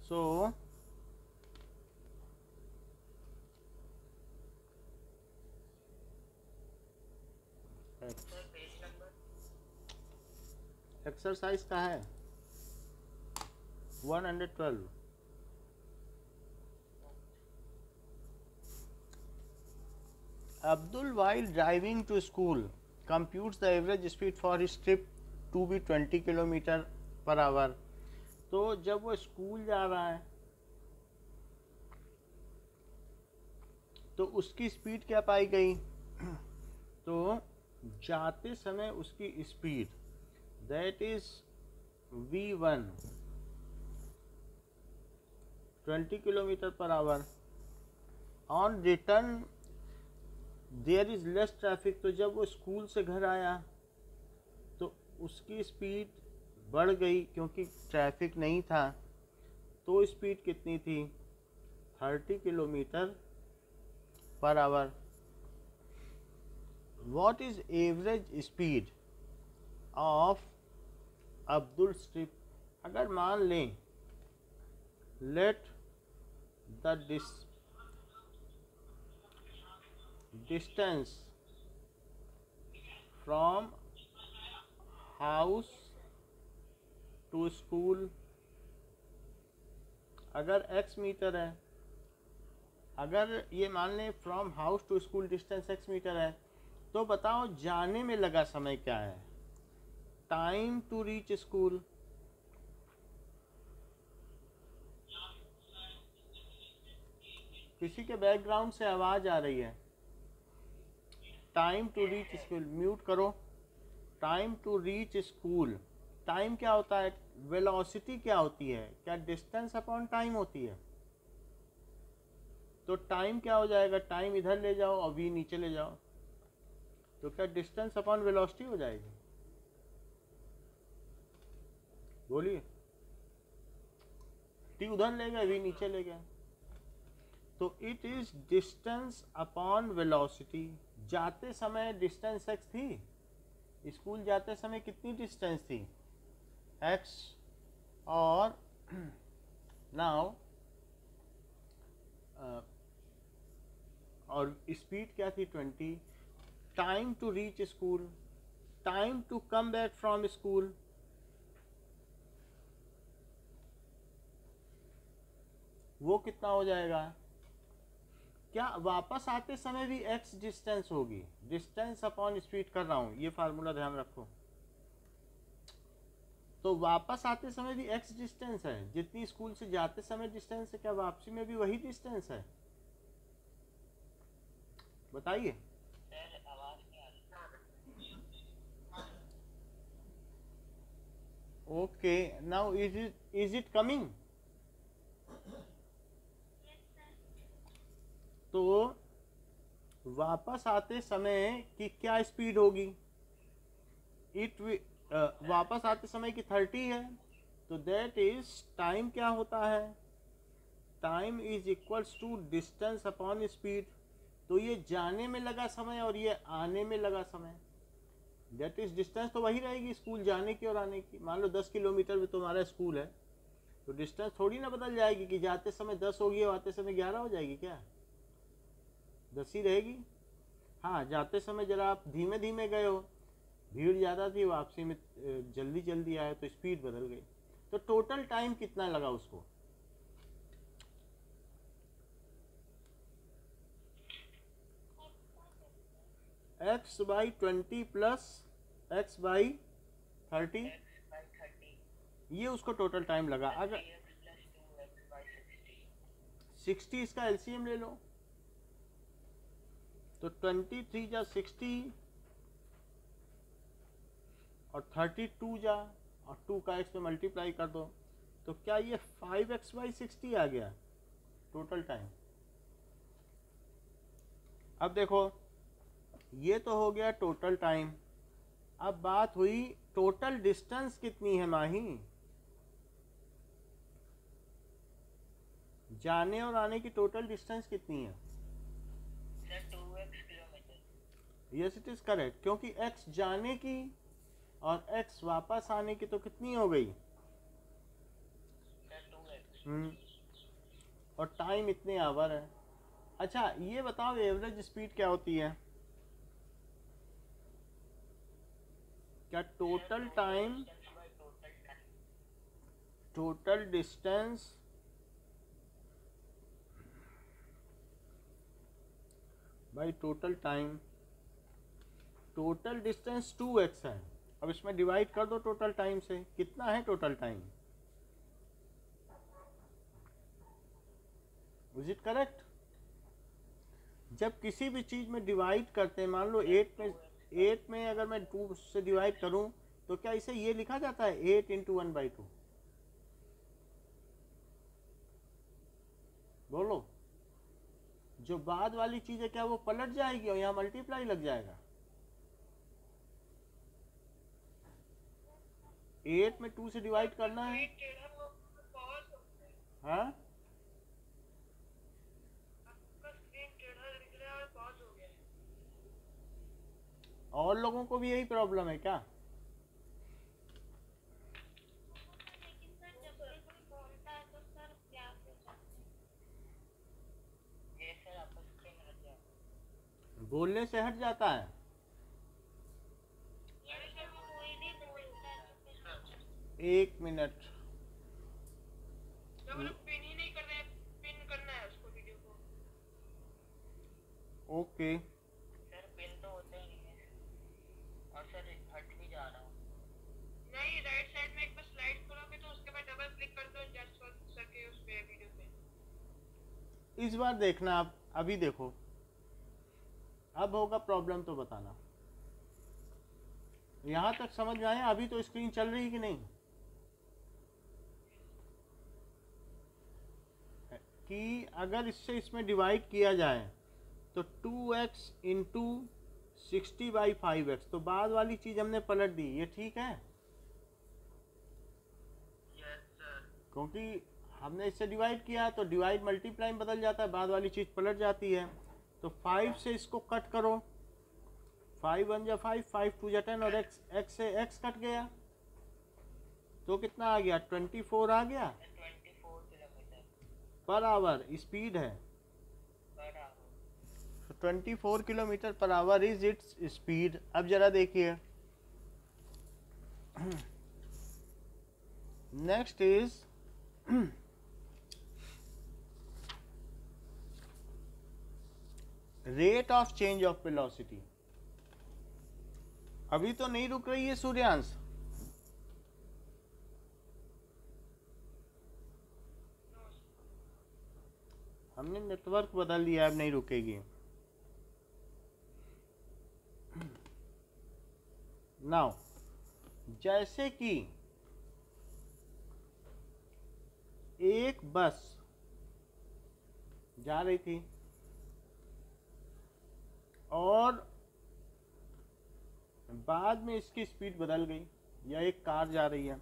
So exercise का है 112. Abdul, while driving to school, computes the average speed for his trip to be 20 kilometre per our. तो जब वो school जा रहा है तो उसकी स्पीड क्या पाई गई? तो जाते समय उसकी speed that is V1 20 kilometre per hour. On return there is less traffic. तो जब वो स्कूल से घर आया तो उसकी स्पीड बढ़ गई क्योंकि ट्रैफिक नहीं था. तो स्पीड कितनी थी? 30 kilometre per hour. What is average speed of Abdul trip? अगर मान लें let the distance from house to school अगर x मीटर है, अगर ये मान लें from house to school distance x metre है, तो बताओ जाने में लगा समय क्या है? Time to reach school. किसी के बैकग्राउंड से आवाज आ रही है. Time to reach school mute करो. Time to reach school. Time क्या होता है? वेलोसिटी क्या होती है? क्या डिस्टेंस अपॉन टाइम होती है? तो टाइम क्या हो जाएगा? टाइम इधर ले जाओ और v नीचे ले जाओ, तो क्या डिस्टेंस अपॉन वेलोसिटी हो जाएगी? बोलिए. t उधर ले गए, v नीचे ले गए, तो it is distance upon velocity. जाते समय डिस्टेंस x थी. स्कूल जाते समय कितनी डिस्टेंस थी? x. और नाउ और स्पीड क्या थी? 20. Time to reach school, time to come back from school, वो कितना हो जाएगा? क्या वापस आते समय भी x डिस्टेंस होगी? डिस्टेंस अपॉन स्पीड कर रहा हूं, ये फार्मूला ध्यान रखो. तो वापस आते समय भी x डिस्टेंस है. जितनी स्कूल से जाते समय डिस्टेंस है, क्या वापसी में भी वही डिस्टेंस है? बताइए. Okay, now is it coming? तो वापस आते समय की क्या स्पीड होगी? वापस आते समय की 30 है, तो दैट इज टाइम क्या होता है? Time is equals to distance upon speed. तो ये जाने में लगा समय और ये आने में लगा समय, दैट इज डिस्टेंस तो वही रहेगी स्कूल जाने की और आने की. मान लो 10 किलोमीटर में तुम्हारा स्कूल है, तो डिस्टेंस थोड़ी ना बदल जाएगी कि जाते समय 10 होगी और आते समय 11 हो जाएगी. क्या 10 ही रहेगी? हाँ, जाते समय जरा आप धीमे धीमे गए हो, भीड़ ज़्यादा थी, वापसी में जल्दी जल्दी आए तो स्पीड बदल गई. तो टोटल टाइम कितना लगा उसको? x by 20 plus x by 30, ये उसको टोटल टाइम लगा. अगर 60 इसका एलसीएम ले लो, तो 23 जा 60 और 32 जा और 2 का x पे मल्टीप्लाई कर दो, तो क्या ये 5x बाई 60 आ गया टोटल टाइम? अब देखो, ये तो हो गया टोटल टाइम. अब बात हुई टोटल डिस्टेंस कितनी है माही? जाने और आने की टोटल डिस्टेंस कितनी है? 2x kilometre. Yes it is correct, क्योंकि x जाने की और x वापस आने की तो कितनी हो गई? और टाइम इतने आवर है। अच्छा ये बताओ एवरेज स्पीड क्या होती है? क्या total time, total distance by total time. Total distance 2x है, अब इसमें डिवाइड कर दो टोटल टाइम से, कितना है total time? Is it correct? जब किसी भी चीज में डिवाइड करते हैं, मान लो 8 में अगर मैं 2 से डिवाइड करूं तो क्या इसे ये लिखा जाता है 8 इंटू 1/2? बोलो, जो बाद वाली चीज है क्या वो पलट जाएगी और यहाँ मल्टीप्लाई लग जाएगा? 8 में 2 से डिवाइड करना है। हाँ और लोगों को भी यही प्रॉब्लम है क्या? बोलने से हट जाता है। एक मिनट, पिन ही नहीं कर रहे, पिन करना है उसको वीडियो को। ओके सर पिन तो होता ही नहीं है और सर हट भी जा रहा हूँ। नहीं, राइट साइड में एक बार स्लाइड करोगे तो उसके बाद डबल क्लिक कर दो जस्ट सर के उस पे वीडियो पे। इस बार देखना आप, अभी देखो, अब होगा प्रॉब्लम तो बताना। यहां तक समझ में आया? अभी तो स्क्रीन चल रही कि नहीं? कि अगर इससे इसमें डिवाइड किया जाए तो 2x इंटू 60/5x, तो बाद वाली चीज हमने पलट दी, ये ठीक है? Yes sir. क्योंकि हमने इससे डिवाइड किया तो डिवाइड मल्टीप्लाई में बदल जाता है, बाद वाली चीज पलट जाती है। तो 5 से इसको कट करो, 5 1 जा 5, 5 2 जा 10 और x से x कट गया तो कितना आ गया? 24 आ गया 24 किलोमीटर पर आवर स्पीड है। Per hour. 24 kilometre per our is its speed. अब जरा देखिए, next is rate of change of velocity. अभी तो नहीं रुक रही है सूर्यांश? हमने नेटवर्क बदल दिया, अब नहीं रुकेगी। नाउ जैसे कि एक बस जा रही थी और बाद में इसकी स्पीड बदल गई, या एक कार जा रही है,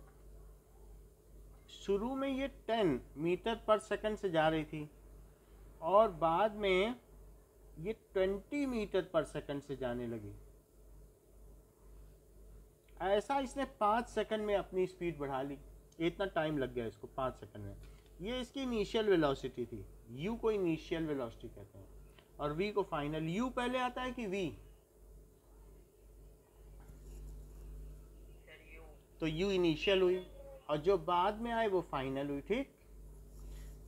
शुरू में ये 10 मीटर पर सेकंड से जा रही थी और बाद में ये 20 मीटर पर सेकंड से जाने लगी। ऐसा इसने 5 सेकंड में अपनी स्पीड बढ़ा ली, इतना टाइम लग गया इसको 5 सेकंड में। ये इसकी इनिशियल वेलोसिटी थी, u को इनिशियल वेलोसिटी कहते हैं और v को फाइनल। u पहले आता है कि v? Sir you. तो u इनिशियल हुई और जो बाद में आए वो फाइनल हुई, ठीक?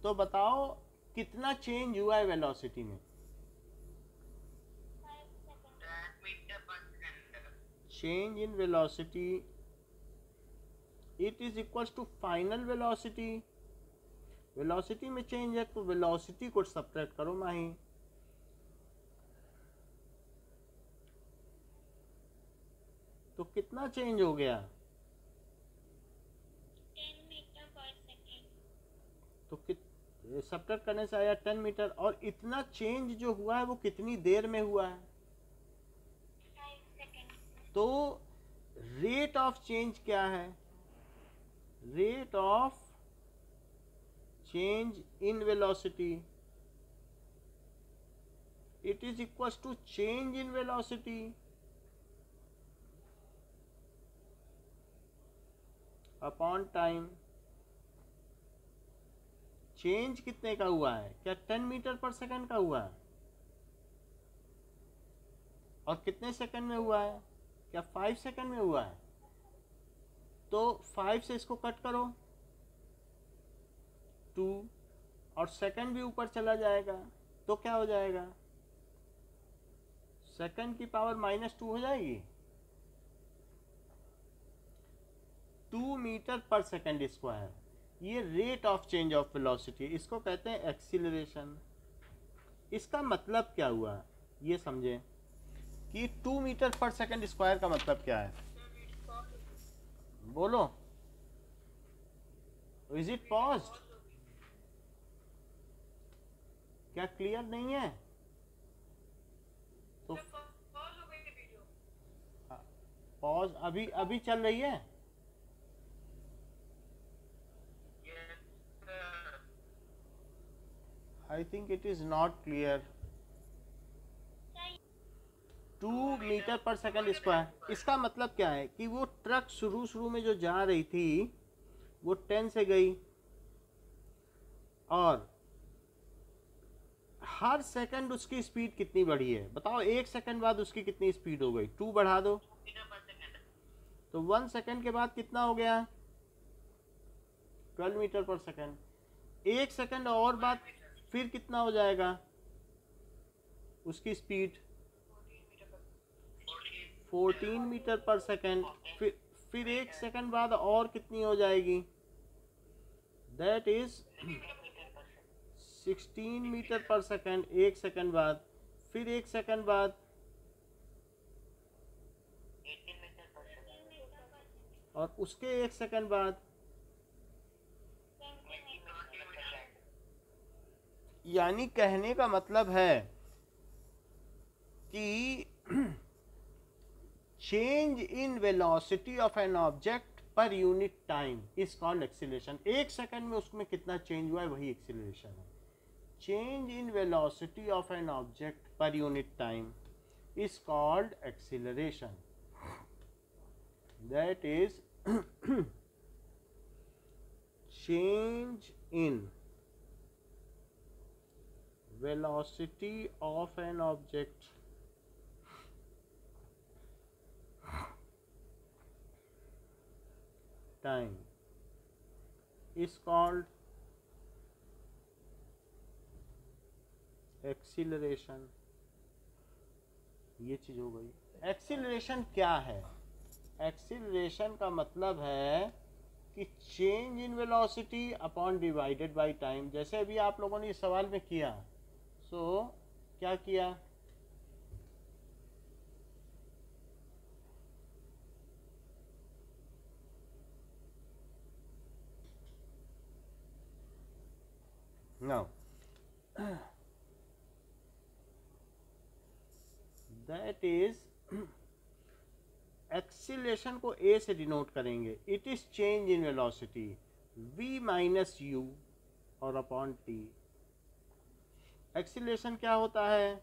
तो बताओ कितना चेंज हुआ है वेलोसिटी में? 10 metre per second. Change in velocity it is equals to final velocity. Velocity में चेंज है तो वेलोसिटी को सब्ट्रैक्ट करो माही। तो कितना चेंज हो गया? 10 मीटर पर सेकंड। तो सब्ट्रैक्ट करने से आया 10 मीटर। और इतना चेंज जो हुआ है वो कितनी देर में हुआ है? 5 सेकंड। तो रेट ऑफ चेंज क्या है? Rate of change in velocity it is equals to change in velocity upon time. Change कितने का हुआ है? क्या 10 मीटर पर सेकंड का हुआ है? और कितने सेकंड में हुआ है? क्या 5 सेकंड में हुआ है? तो 5 से इसको कट करो 2, और सेकंड भी ऊपर चला जाएगा तो क्या हो जाएगा? सेकंड की पावर -2 हो जाएगी। 2 मीटर पर सेकंड स्क्वायर, ये rate of change of velocity, इसको कहते हैं एक्सीलरेशन। इसका मतलब क्या हुआ ये समझें कि 2 मीटर पर सेकंड स्क्वायर का मतलब क्या है? बोलो, इज इट पॉज्ड? क्या क्लियर नहीं है? तो पॉज अभी चल रही है। I think it is not clear. 2 metre per second square, इसका मतलब क्या है कि वो ट्रक शुरू में जो जा रही थी वो 10 से गई, और हर सेकंड उसकी स्पीड कितनी बढ़ी है? बताओ, 1 सेकंड बाद उसकी कितनी स्पीड हो गई? 2 बढ़ा दो तो 1 सेकंड के बाद कितना हो गया? 12 मीटर पर सेकंड। 1 सेकंड और बाद फिर कितना हो जाएगा उसकी स्पीड? 14 metre per second. फिर 1 सेकंड बाद और कितनी हो जाएगी? That is 16 metre per second 1 second बाद। फिर 1 सेकंड बाद 18 मीटर पर सेकंड, और उसके 1 सेकंड बाद, यानी कहने का मतलब है कि change in velocity of an object per unit time is called acceleration. 1 second में उसमें कितना चेंज हुआ है वही एक्सीलरेशन है। Change in velocity of an object per unit time is called acceleration. That is change in velocity of an object time is called acceleration। ये चीज हो गई। एक्सीलरेशन क्या है? एक्सीलरेशन का मतलब है कि change in velocity upon divided by time. जैसे अभी आप लोगों ने इस सवाल में किया, सो क्या किया? नाउ दैट इज, एक्सीलरेशन को ए से डिनोट करेंगे। It is change in velocity v minus you और अपॉन टी। एक्सीलरेशन क्या होता है?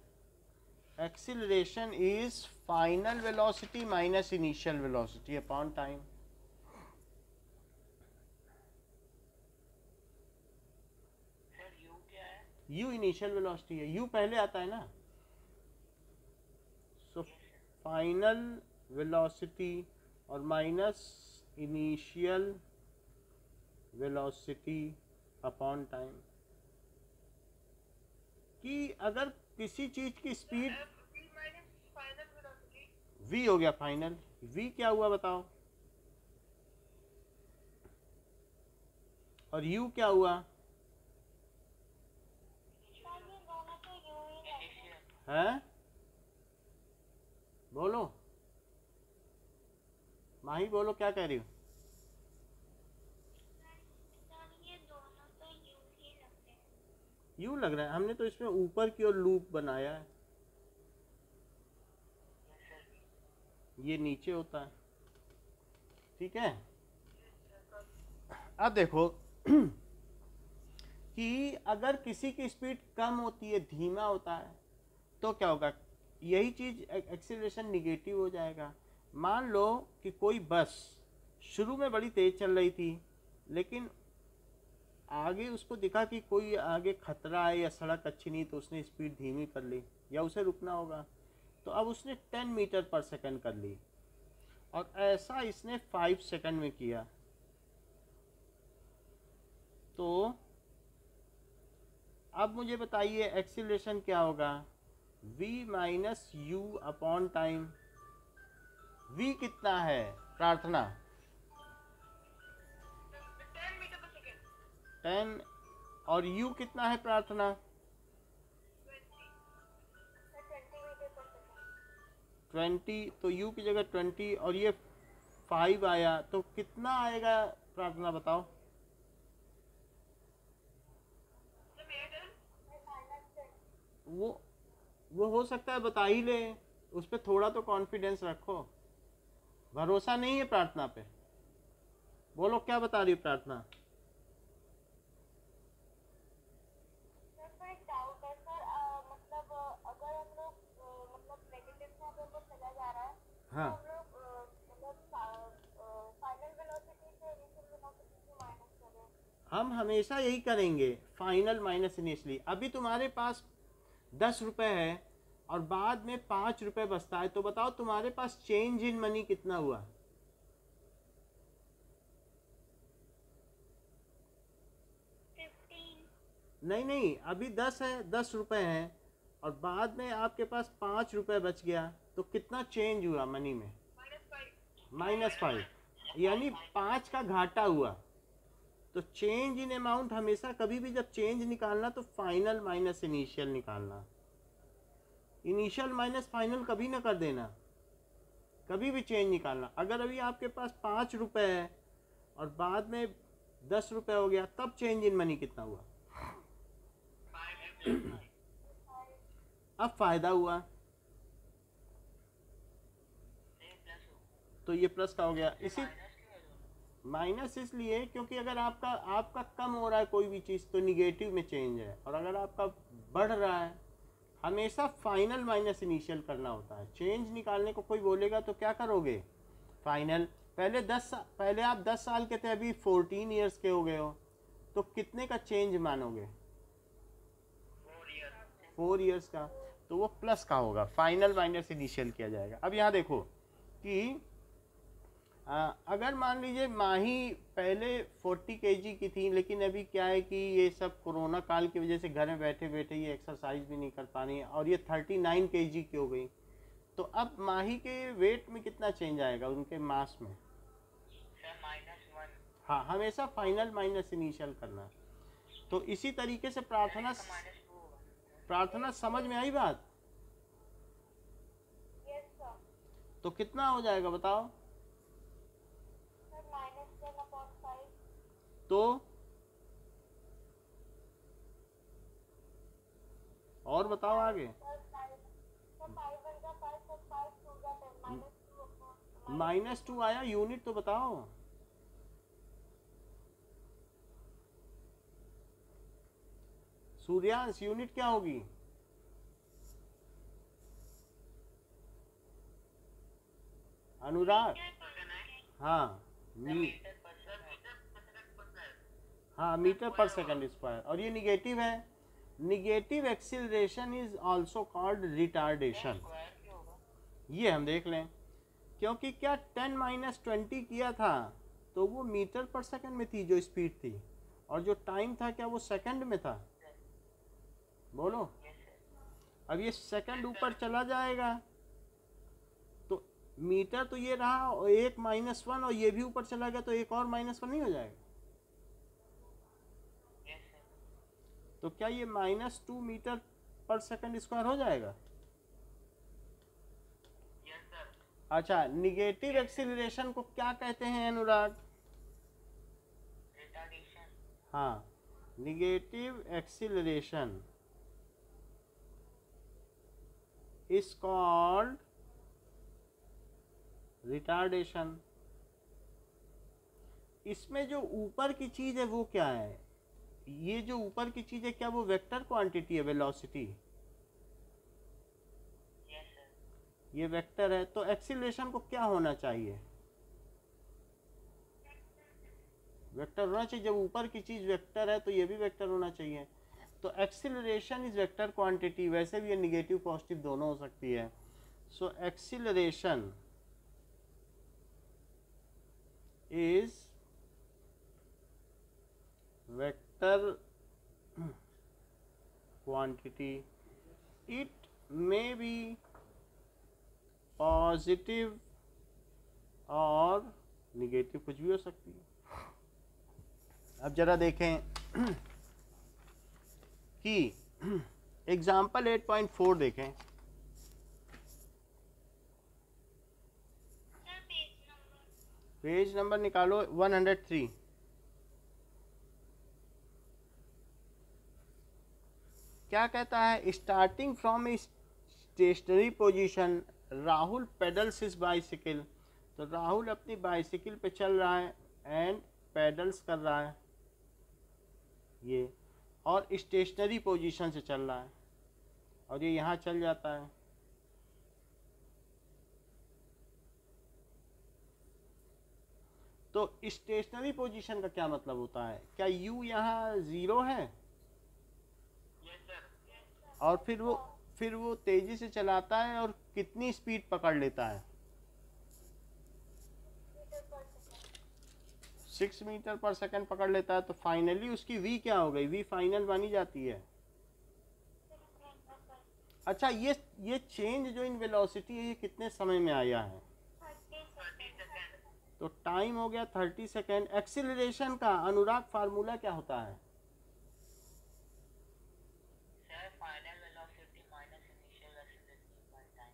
Acceleration is final velocity minus initial velocity upon time. Sir you क्या है? u इनिशियल वेलोसिटी है, u पहले आता है ना। सो फाइनल वेलोसिटी और minus initial velocity upon time. कि अगर किसी चीज की स्पीड v हो गया फाइनल, v क्या हुआ बताओ? और u क्या हुआ? है? बोलो माही, बोलो क्या कह रही हो? यू लग रहा है, हमने तो इसमें ऊपर की ओर लूप बनाया है, ये नीचे होता है। ठीक है, अब देखो कि अगर किसी की स्पीड कम होती है, धीमा होता है, तो क्या होगा? यही चीज एक्सीलरेशन निगेटिव हो जाएगा। मान लो कि कोई बस शुरू में बड़ी तेज चल रही थी, लेकिन आगे उसको दिखा कि कोई आगे खतरा है या सड़क अच्छी नहीं, तो उसने स्पीड धीमी कर ली या उसे रुकना होगा, तो अब उसने 10 मीटर पर सेकंड कर ली, और ऐसा इसने 5 सेकंड में किया। तो अब मुझे बताइए एक्सीलरेशन क्या होगा, v minus you upon time. v कितना है प्रार्थना? 10 मीटर पर सेकंड। 10। और u कितना है प्रार्थना? 20। तो u की जगह 20 और ये 5 आया, तो कितना आएगा प्रार्थना बताओ? वो हो सकता है बता ही ले, उस पर थोड़ा तो कॉन्फिडेंस रखो, भरोसा नहीं है प्रार्थना पे। बोलो क्या बता रही प्रार्थना? हाँ, हम हमेशा यही करेंगे, फाइनल माइनस इनिशियली। अभी तुम्हारे पास 10 रुपए है और बाद में 5 रुपए बचता है, तो बताओ तुम्हारे पास चेंज इन मनी कितना हुआ? 15। नहीं, अभी 10 है, 10 रुपए हैं और बाद में आपके पास 5 रुपए बच गया, तो कितना चेंज हुआ मनी में? -5, यानी 5 का घाटा हुआ। तो चेंज इन अमाउंट हमेशा कभी भी जब चेंज निकालना तो फाइनल माइनस इनिशियल निकालना, इनिशियल माइनस फाइनल कभी ना कर देना, कभी भी चेंज निकालना। अगर अभी आपके पास 5 रुपए है और बाद में 10 रुपए हो गया, तब चेंज इन मनी कितना हुआ? अब फायदा हुआ, तो ये प्लस का हो गया। इसी माइनस इसलिए क्योंकि अगर आपका कम हो रहा है कोई भी चीज़ तो निगेटिव में चेंज है, और अगर आपका बढ़ रहा है, हमेशा फाइनल माइनस इनिशियल करना होता है। चेंज निकालने को कोई बोलेगा तो क्या करोगे? फाइनल। पहले आप 10 साल के थे, अभी 14 ईयर्स के हो गए हो, तो कितने का चेंज मानोगे? 4 ईयर्स का, तो वो प्लस का होगा, फाइनल माइनस इनिशियल किया जाएगा। अब यहाँ देखो कि अगर मान लीजिए माही पहले 40 kg की थी, लेकिन अभी क्या है कि ये सब कोरोना काल की वजह से घर में बैठे बैठे ये एक्सरसाइज भी नहीं कर पा रही है, और ये 39 kg की हो गई, तो अब माही के वेट में कितना चेंज आएगा, उनके मास में? -1। हाँ, हमेशा फाइनल माइनस इनिशियल करना। तो इसी तरीके से प्रार्थना समझ में आई बात? तो कितना हो जाएगा बताओ? तो और बताओ आगे। -2 आया, यूनिट तो बताओ। सूर्यांश, यूनिट क्या होगी? अनुराग? हाँ, मीटर पर सेकंड स्क्वायर। और ये निगेटिव है, negative acceleration is also called retardation. ये हम देख लें, क्योंकि क्या 10 - 20 किया था तो वो मीटर पर सेकंड में थी जो स्पीड थी, और जो टाइम था क्या वो सेकंड में था? बोलो। अब ये सेकंड ऊपर चला जाएगा तो मीटर तो ये रहा, और 1 -1, और ये भी ऊपर चला गया तो एक और -1 नहीं हो जाएगा? तो क्या ये -2 मीटर पर सेकंड स्क्वायर हो जाएगा? अच्छा, निगेटिव एक्सीलरेशन को क्या कहते हैं अनुराग? हाँ, negative acceleration is called retardation. इसमें जो ऊपर की चीज है वो क्या है? ये जो ऊपर की चीज है क्या वो वेक्टर क्वांटिटी है, वेलोसिटी? ये वेक्टर है, तो एक्सीलरेशन को क्या होना चाहिए? वेक्टर होना चाहिए। जब ऊपर की चीज़ वेक्टर है तो ये भी वेक्टर होना चाहिए। तो एक्सीलरेशन इज वेक्टर क्वांटिटी, वैसे भी ये निगेटिव पॉजिटिव दोनों हो सकती है। So acceleration is vector quantity, it may be positive और निगेटिव, कुछ भी हो सकती है। अब जरा देखें कि एग्जाम्पल 8.4 देखें। सर पेज नंबर निकालो 103। क्या कहता है? Starting from a stationary position Rahul pedals his bicycle. तो राहुल अपनी बाइसिकल पे चल रहा है एंड पेडल्स कर रहा है ये, और स्टेशनरी पोजीशन से चल रहा है, और ये यहाँ चल जाता है। तो स्टेशनरी पोजीशन का क्या मतलब होता है? क्या u यहाँ 0 है? Yes sir. और फिर वो तेजी से चलाता है और कितनी स्पीड पकड़ लेता है? 6 मीटर पर सेकंड पकड़ लेता है। तो फाइनली उसकी v क्या हो गई? v फाइनल मानी जाती है। अच्छा, ये चेंज जो इन वेलोसिटी है ये कितने समय में आया है? 30 सेकेंड। तो टाइम हो गया 30 सेकेंड। एक्सीलरेशन का अनुराग फार्मूला क्या होता है? Sir final velocity minus initial velocity by time.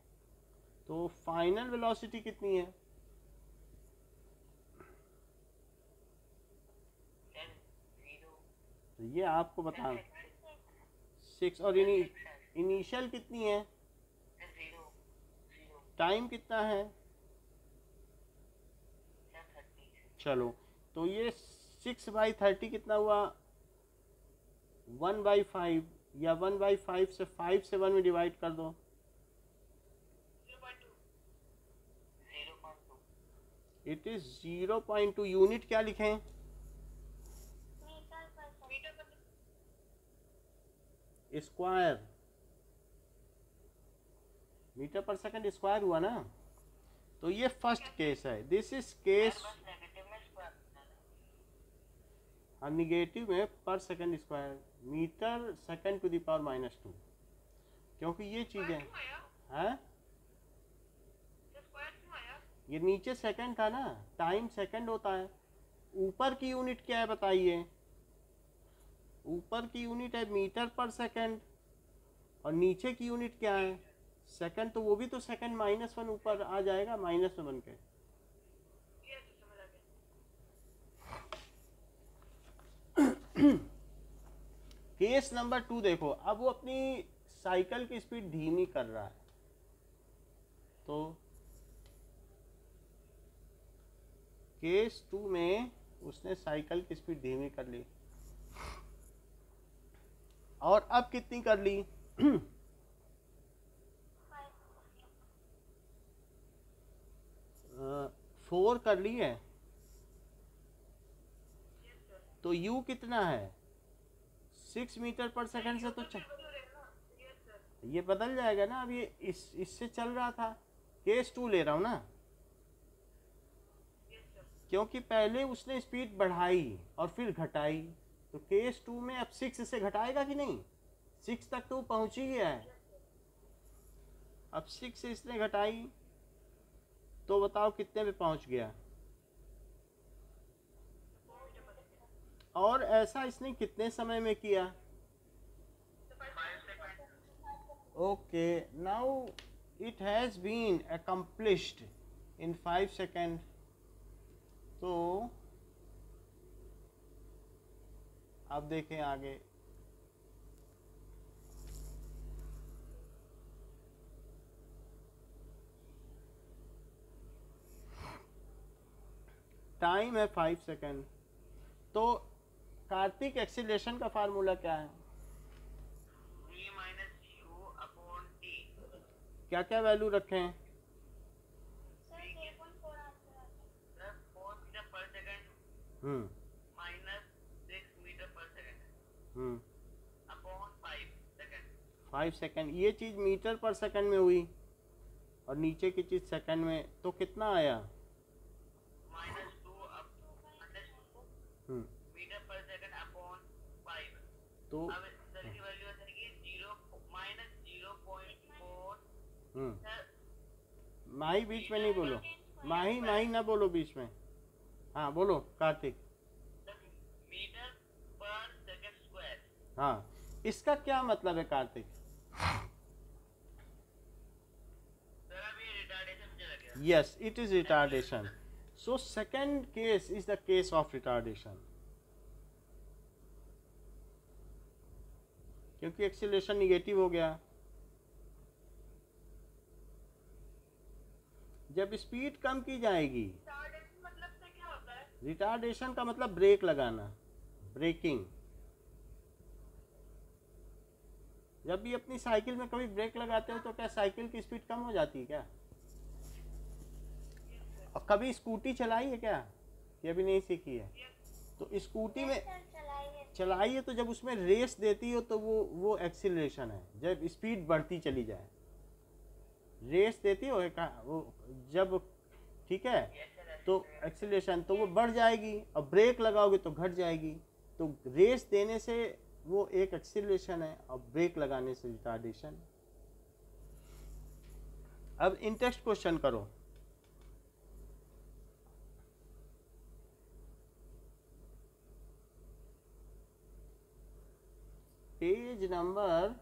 तो फाइनल वेलोसिटी कितनी है? सर 0। तो ये आपको बताना। 6 और इनिशियल कितनी है? सर 0 0। टाइम कितना है? सर 30। चलो, तो ये 6/30 कितना हुआ? 1/5, या 1/5 से 5 से 1 में डिवाइड कर दो। 0.2 0.2। It is 0.2। यूनिट क्या लिखें? Metre per square, metre per second square हुआ ना। तो ये फर्स्ट केस है। दिस इज केस, बस नेगेटिव में स्क्वायर करना है। और निगेटिव में per second square, metre second to the power -2, क्योंकि ये चीज़ें क्यों आया? हैं। तो स्क्वायर क्यों आया? ये नीचे सेकंड था ना, टाइम सेकंड होता है। ऊपर की यूनिट क्या है बताइए? ऊपर की यूनिट है मीटर पर सेकंड, और नीचे की यूनिट क्या है? सेकंड। तो वो भी तो सेकंड -1 ऊपर आ जाएगा, माइनस में बन के। ये तो समझ आ गया। केस नंबर 2 देखो। अब वो अपनी साइकिल की स्पीड धीमी कर रहा है। तो केस 2 में उसने साइकिल की स्पीड धीमी कर ली, और अब कितनी कर ली? 4 कर ली है। तो u कितना है? 6 मीटर पर सेकंड से तो ये बदल जाएगा ना। अब ये इससे चल रहा था। केस 2 ले रहा हूँ ना, क्योंकि पहले उसने स्पीड बढ़ाई और फिर घटाई। तो केस 2 में अब 6 से घटाएगा कि नहीं? 6 तक तो पहुंच ही गया है। अब 6 से इसने घटाई, तो बताओ कितने पे पहुंच गया? और ऐसा इसने कितने समय में किया? 5 second. Okay, now it has been accomplished in 5 seconds. तो अब देखें आगे। टाइम है 5 सेकेंड। तो कार्तिक, एक्सीलरेशन का फार्मूला क्या है? v minus u upon t। क्या क्या वैल्यू रखें? सर 8.4 आंसर आता है। सर 4 मीटर पर सेकेंड। 5 सेकंड। ये चीज़ मीटर पर सेकंड में हुई और नीचे की चीज़ सेकंड में, तो कितना आया? -2 अब -2 हम्म, मीटर पर सेकंड अपॉन 5। तो अब सर की वैल्यू आ जाएगी 0 सर माही बीच में नहीं बोलो, माही ना बोलो बीच में। हाँ बोलो Kartik. Metre per second square. हाँ, इसका क्या मतलब है कार्तिक? सर अब ये रिटार्डेशन मुझे लग गया। Yes, it is retardation. So second case is the case of retardation. क्योंकि एक्सीलरेशन निगेटिव हो गया। जब स्पीड कम की जाएगी, रिटार्डेशन मतलब से क्या होता है? रिटार्डेशन का मतलब ब्रेक लगाना, ब्रेकिंग। जब भी अपनी साइकिल में कभी ब्रेक लगाते हो तो क्या साइकिल की स्पीड कम हो जाती है क्या? और कभी स्कूटी चलाई है क्या, ये भी नहीं सीखी है? तो स्कूटी में चलाई है तो जब उसमें रेस देती हो तो वो एक्सीलरेशन है। जब स्पीड बढ़ती चली जाए, रेस देती हो वो जब, ठीक है, तो एक्सीलरेशन तो वो बढ़ जाएगी और ब्रेक लगाओगे तो घट जाएगी। तो रेस देने से वो एक एक्सीलरेशन है और ब्रेक लगाने से रिटार्डेशन। अब इन टेक्स्ट क्वेश्चन करो। पेज नंबर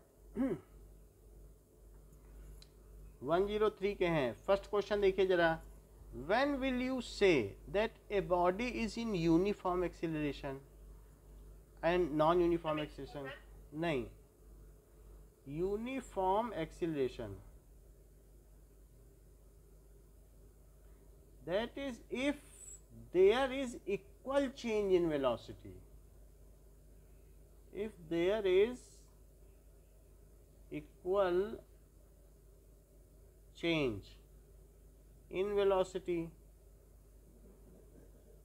103 के हैं। फर्स्ट क्वेश्चन देखिए जरा। When will you say that a body is in uniform acceleration and non-uniform acceleration? नहीं, uniform acceleration, that is if there is equal change in velocity. If there is equal change in velocity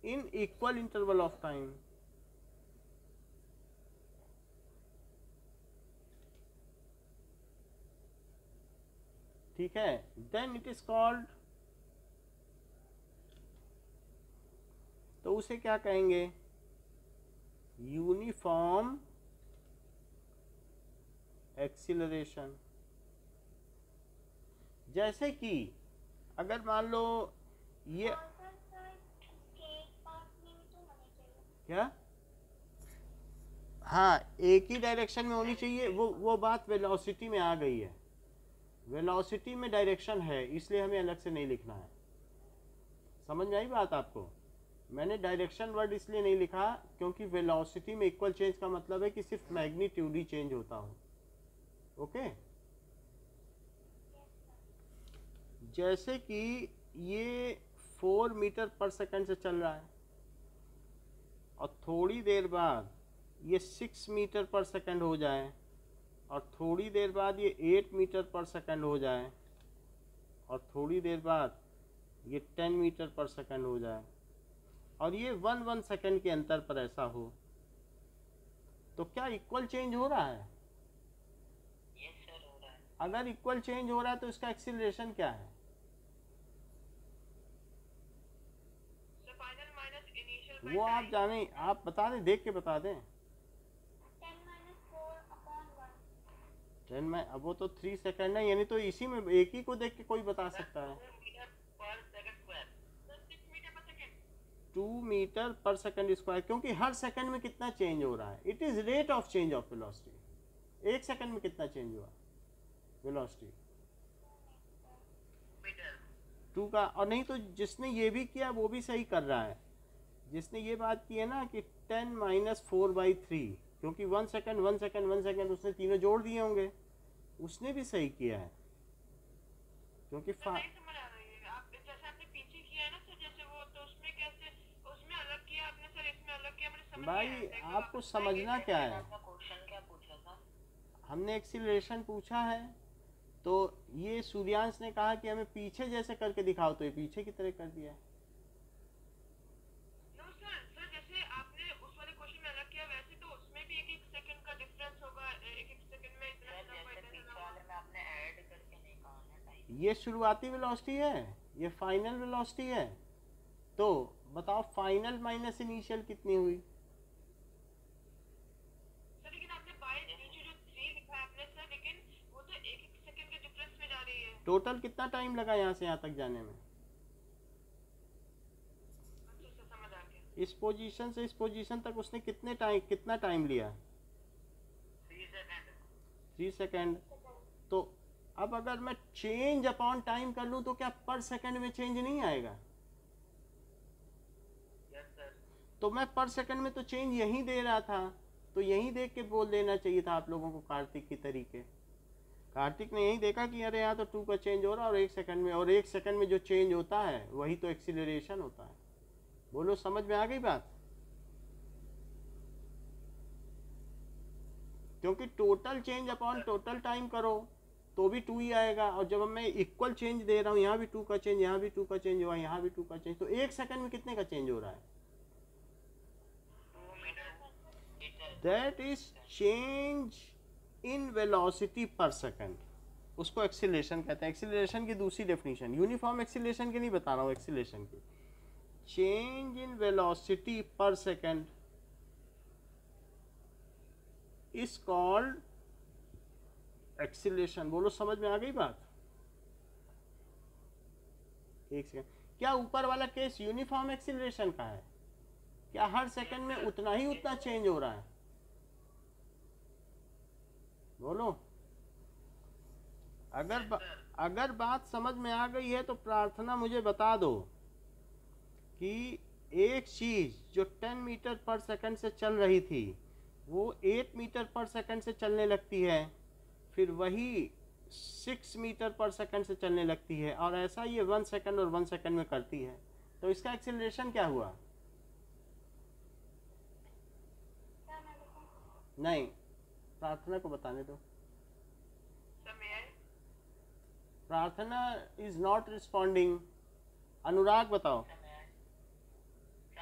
in equal interval of time, ठीक है, then it is called, तो उसे क्या कहेंगे? Uniform acceleration. जैसे कि अगर मान लो ये क्या, हाँ एक ही डायरेक्शन में होनी चाहिए, वो बात वेलोसिटी में आ गई है। वेलोसिटी में डायरेक्शन है इसलिए हमें अलग से नहीं लिखना है। समझ में आई बात आपको? मैंने डायरेक्शन वर्ड इसलिए नहीं लिखा क्योंकि वेलोसिटी में इक्वल चेंज का मतलब है कि सिर्फ मैग्नीट्यूड ही चेंज होता हो। ओके, जैसे कि ये 4 मीटर पर सेकंड से चल रहा है और थोड़ी देर बाद ये 6 मीटर पर सेकंड हो जाए और थोड़ी देर बाद ये 8 मीटर पर सेकंड हो जाए और थोड़ी देर बाद ये 10 मीटर पर सेकंड हो जाए और ये 1 सेकंड के अंतर पर ऐसा हो, तो क्या इक्वल चेंज हो रहा है? यस सर हो रहा है। अगर इक्वल चेंज हो रहा है तो इसका एक्सीलरेशन क्या है? So final minus initial by वो आप time. जाने, आप बता दें, देख के बता दें। 10 में, अब वो तो 3 सेकंड है, यानी तो इसी में एक ही को देख के कोई बता सकता है। 2 metre per second square. So 6 meter per second. 2 metre per second square, क्योंकि हर सेकंड में कितना चेंज हो रहा है? It is rate of change of velocity. एक सेकंड में कितना चेंज हुआ वेलोसिटी? मीटर 2 का। और नहीं तो जिसने ये भी किया वो भी सही कर रहा है। जिसने ये बात की है ना कि 10 - 4/3, क्योंकि 1 सेकंड 1 सेकंड 1 सेकंड उसने तीनों जोड़ दिए होंगे, उसने भी सही किया है। क्योंकि तो नहीं समझ आ रही है। आप जैसे आपने पीछे किया है ना सर, जैसे वो तो उसमें कैसे, उसमें अलग किया आपने सर, इसमें अलग किया, मुझे समझ भाई नहीं आया। आपको समझना क्या है, आपका क्वेश्चन क्या पूछा था? हमने एक्सीलरेशन पूछा है तो ये सूर्यांश ने कहा कि हमें पीछे जैसे करके दिखाओ, तो ये पीछे की तरह कर दिया है। नो सर, सर जैसे आपने उस वाले क्वेश्चन में अलग किया वैसे तो उसमें भी 1-1 सेकंड का डिफरेंस होगा, 1-1 सेकंड में इतना सर लंबा जैसे इतना ये शुरुआती वेलोसिटी है, ये फाइनल वेलोसिटी है। तो बताओ फाइनल माइनस इनिशियल कितनी हुई? सर लेकिन आपने बाय नीचे जो 3 लिखा है आपने सर, लेकिन वो तो 1-1 सेकंड के डिफरेंस में जा रही है। टोटल कितना टाइम लगा यहाँ से यहाँ तक जाने में? अच्छा सर समझ आ गया। इस पोजीशन से इस पोजीशन तक उसने कितना टाइम लिया? 3 सेकंड। तो अब अगर मैं चेंज अपॉन टाइम कर लूं तो क्या पर सेकंड में चेंज नहीं आएगा? Yes sir. तो मैं पर सेकंड में तो चेंज यहीं दे रहा था, तो यहीं देख के बोल देना चाहिए था आप लोगों को कार्तिक की तरीके। कार्तिक ने यही देखा कि अरे यहाँ तो 2 का चेंज हो रहा है और 1 सेकंड में, और 1 सेकंड में जो चेंज होता है वही तो एक्सीलरेशन होता है। बोलो समझ में आ गई बात? क्योंकि total change upon total time करो तो भी 2 ही आएगा, और जब मैं इक्वल चेंज दे रहा हूँ, यहाँ भी 2 का चेंज, यहाँ भी 2 का चेंज हुआ, यहाँ भी 2 का चेंज, तो 1 सेकंड में कितने का चेंज हो रहा है? 2 metre. That is change in velocity per second, उसको एक्सीलरेशन कहते हैं। एक्सीलरेशन की दूसरी डेफिनेशन, यूनिफॉर्म एक्सीलरेशन की नहीं बता रहा हूँ, एक्सीलरेशन की। Change in velocity per second is called acceleration. बोलो समझ में आ गई बात? 1 सेकंड। क्या ऊपर वाला केस यूनिफॉर्म एक्सीलरेशन का है? क्या हर सेकंड में उतना चेंज हो रहा है? बोलो। अगर बात समझ में आ गई है तो प्रार्थना मुझे बता दो कि एक चीज जो 10 मीटर पर सेकंड से चल रही थी वो 8 मीटर पर सेकंड से चलने लगती है, फिर वही 6 मीटर पर सेकंड से चलने लगती है, और ऐसा ये 1 सेकंड और 1 सेकंड में करती है, तो इसका एक्सीलरेशन क्या हुआ? नहीं, प्रार्थना को बताने दो। समय प्रार्थना इज नॉट रिस्पॉन्डिंग। अनुराग बताओ। सर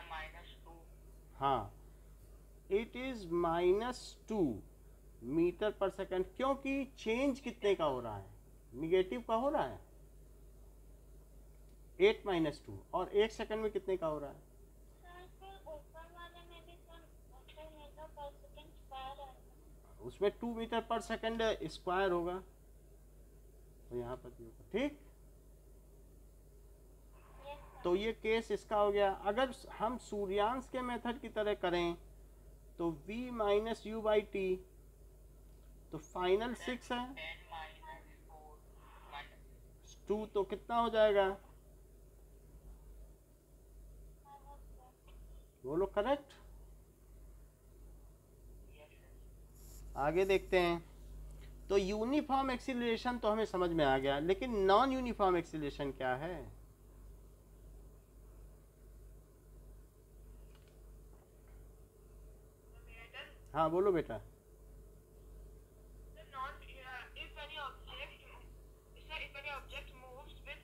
-2। हाँ, it is -2 metre per second, क्योंकि चेंज कितने का हो रहा है? निगेटिव का हो रहा है, 8 - 2, और 1 सेकंड में कितने का हो रहा है? उसमें 2 मीटर पर सेकंड स्क्वायर होगा, तो यहाँ पर भी होगा। ठीक, तो ये केस इसका हो गया। अगर हम सूर्यांश के मेथड की तरह करें तो v - u/t, तो फाइनल 6 है, 10 - 4 2 तो कितना हो जाएगा? बोलो करेक्ट। आगे देखते हैं। तो यूनिफॉर्म एक्सीलरेशन तो हमें समझ में आ गया, लेकिन नॉन यूनिफॉर्म एक्सीलरेशन क्या है? हाँ बोलो बेटा। if any object moves with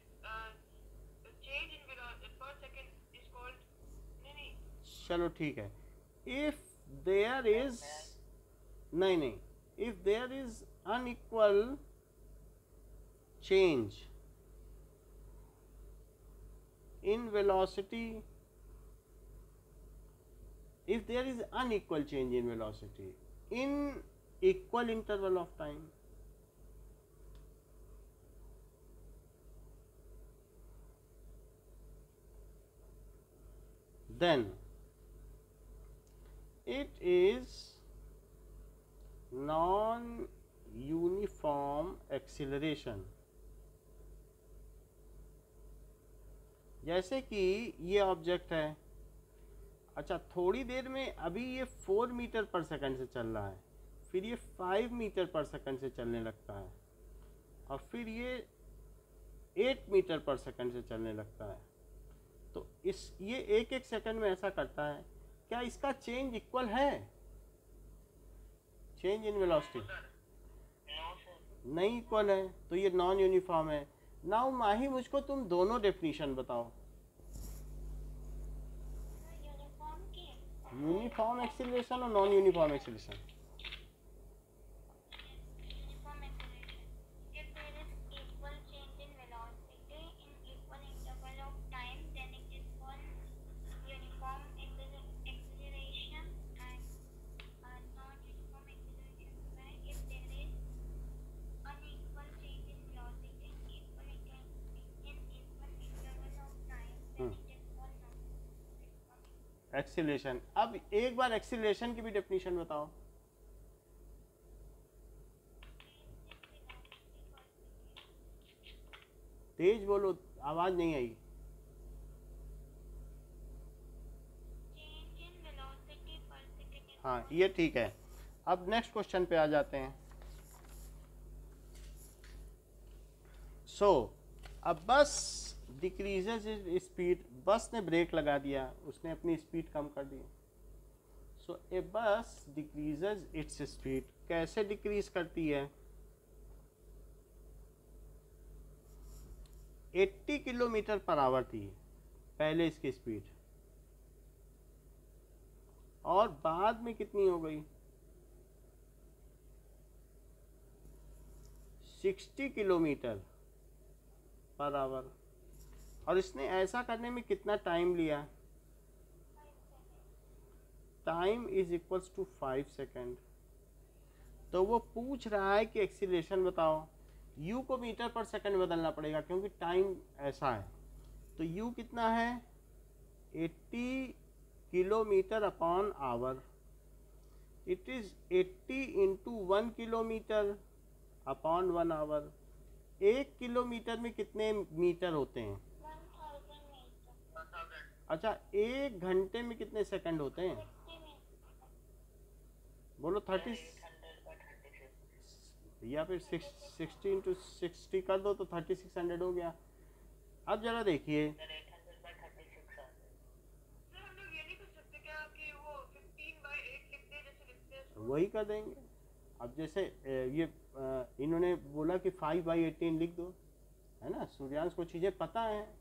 change in velocity per second is called नहीं चलो ठीक है। इफ देयर इज नहीं, if there is unequal change in velocity, if there is unequal change in velocity in equal interval of time, then it is non uniform acceleration। जैसे कि ये object है, अच्छा थोड़ी देर में अभी ये 4 मीटर पर सेकंड से चल रहा है, फिर ये 5 मीटर पर सेकंड से चलने लगता है, और फिर ये 8 मीटर पर सेकंड से चलने लगता है। तो ये 1-1 सेकंड में ऐसा करता है। क्या इसका चेंज इक्वल है? चेंज इन वेलोसिटी नहीं इक्वल है, तो ये नॉन यूनिफॉर्म है। नाउ माही मुझको तुम दोनों डेफिनेशन बताओ, यूनिफॉर्म एक्सीलरेशन और non uniform acceleration. Uniform acceleration. If there is equal change in acceleration. अब एक बार एक्सीलरेशन की भी डेफिनेशन बताओ। तेज बोलो, आवाज नहीं आई। Change in velocity per second. हाँ ये ठीक है। अब नेक्स्ट क्वेश्चन पे आ जाते हैं। सो अब बस डिक्रीजेज इज स्पीड, बस ने ब्रेक लगा दिया, उसने अपनी स्पीड कम कर दी। सो ए बस डिक्रीजेज इट्स स्पीड, कैसे डिक्रीज करती है? 80 किलोमीटर पर आवर थी पहले इसकी स्पीड, और बाद में कितनी हो गई? 60 किलोमीटर पर आवर। और इसने ऐसा करने में कितना टाइम लिया? Time is equals to 5 second. तो वो पूछ रहा है कि एक्सीलरेशन बताओ। u को मीटर पर सेकंड बदलना पड़ेगा क्योंकि टाइम ऐसा है। तो u कितना है? 80 kilometre upon hour. It is 80 into 1 kilometre upon 1 hour. 1 kilometre में कितने मीटर होते हैं? 1000 मीटर। 1000। अच्छा, 1 घंटे में कितने सेकंड होते हैं? 60 मीटर। बोलो 30 800/36। या फिर 60 इंटू 60 कर दो तो 3600 हो गया। अब जरा देखिए, सर 800/36 आ गए। सर हम लोग ये नहीं कर सकते क्या कि वो 15/8 लिख दे जैसे लिखते हैं? वही कर देंगे। अब जैसे ये इन्होंने बोला कि 5/18 लिख दो, है ना। सूर्यांश को चीज़ें पता हैं।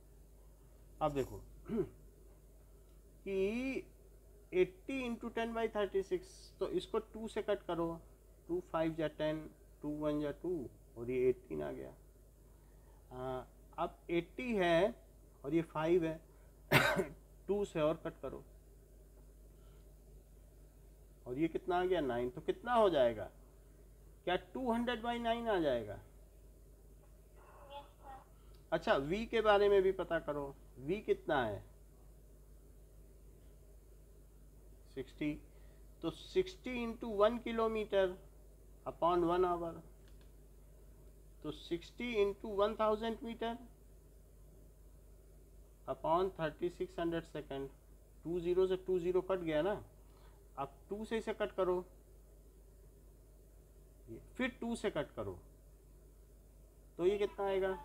अब देखो कि 80 इंटू 10/36, तो इसको 2 से कट करो। 2 5 या 10, 2 1 या 2, और ये 18 आ गया। अब 80 है और ये 5 है 2 से और कट करो, और ये कितना आ गया? 9। तो कितना हो जाएगा? क्या 200/9 आ जाएगा? Yes sir. अच्छा, v के बारे में भी पता करो। v कितना है? 60। तो 60 इंटू 1 किलोमीटर अपॉन 1 आवर, तो 60 इंटू 1000 मीटर अपॉन 3600 सेकेंड। 2 0 से 2 0 कट गया ना। अब 2 से इसे कट करो, फिर 2 से कट करो, तो ये कितना आएगा?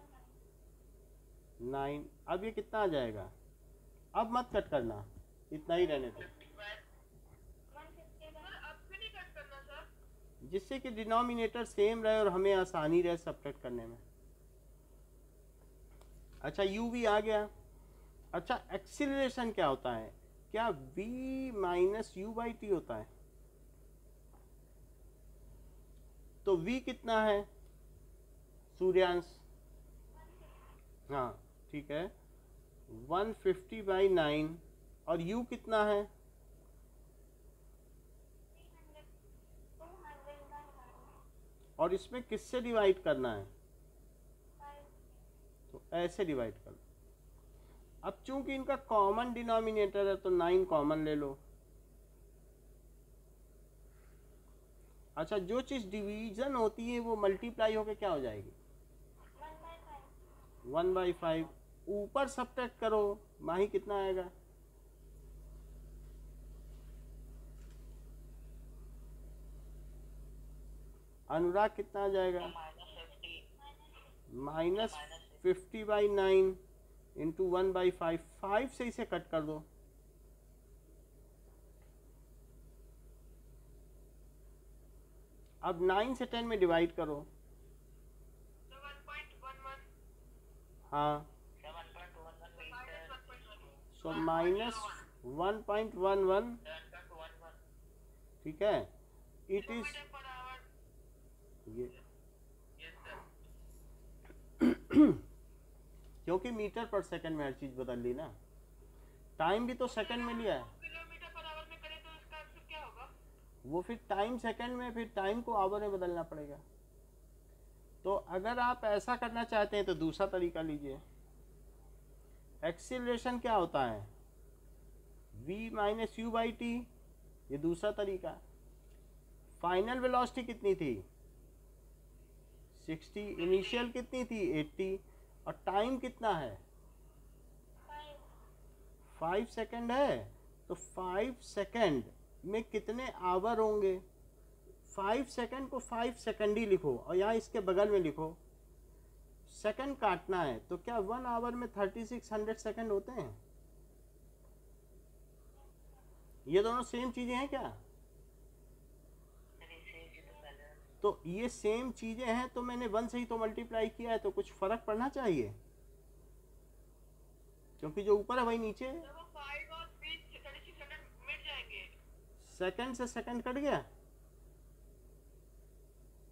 9। अब ये कितना आ जाएगा? अब मत कट करना, इतना ही रहने दो, 150 सर। अब भी नहीं कट करना सर? जिससे कि डिनोमिनेटर सेम रहे और हमें आसानी रहे सब्ट्रैक्ट करने में। अच्छा, u भी आ गया। अच्छा, एक्सीलरेशन क्या होता है? क्या v minus u by T होता है? तो v कितना है सूर्यांश? हाँ ठीक है, 150/9। और u कितना है? 200/9। और इसमें किससे डिवाइड करना है? 5। तो ऐसे डिवाइड कर लो। अब चूंकि इनका कॉमन डिनोमिनेटर है तो 9 कॉमन ले लो। अच्छा, जो चीज डिवीजन होती है वो मल्टीप्लाई होके क्या हो जाएगी? 1/5। 1/5। ऊपर सब्ट्रैक्ट करो, माही कितना आएगा? अनुराग कितना आ जाएगा? -50। -50/9 इंटू 1/5। 5 से इसे कट कर दो, अब 9 से 10 में डिवाइड करो। तो 1.11। हाँ, 7.11 मीटर। सो -1.11। 7.11। ठीक है, it is kilometre per our. ये यस सर। क्योंकि मीटर पर सेकंड में हर चीज बदल ली ना। टाइम भी तो सेकंड में लिया है, किलोमीटर पर आवर में करें तो इसका आंसर क्या होगा? वो फिर टाइम सेकंड में, फिर टाइम को आवर में बदलना पड़ेगा। तो अगर आप ऐसा करना चाहते हैं तो दूसरा तरीका लीजिए। एक्सीलरेशन क्या होता है? v minus you by T, ये दूसरा तरीका। फाइनल वेलोसिटी कितनी थी 60, इनिशियल कितनी थी 80, और टाइम कितना है 5 सेकंड है। तो 5 सेकंड में कितने आवर होंगे? 5 सेकंड को 5 सेकंड ही लिखो, और यहाँ इसके बगल में लिखो सेकंड काटना है। तो क्या 1 आवर में 3600 सेकंड होते हैं? ये दोनों सेम चीजें हैं क्या? तो ये सेम चीजें हैं, तो मैंने 1 से ही तो मल्टीप्लाई किया है, तो कुछ फर्क पड़ना चाहिए, क्योंकि जो ऊपर है वही नीचे है। तो वो 5 और 20 3600 मिट जाएंगे। सेकंड से सेकंड कट गया,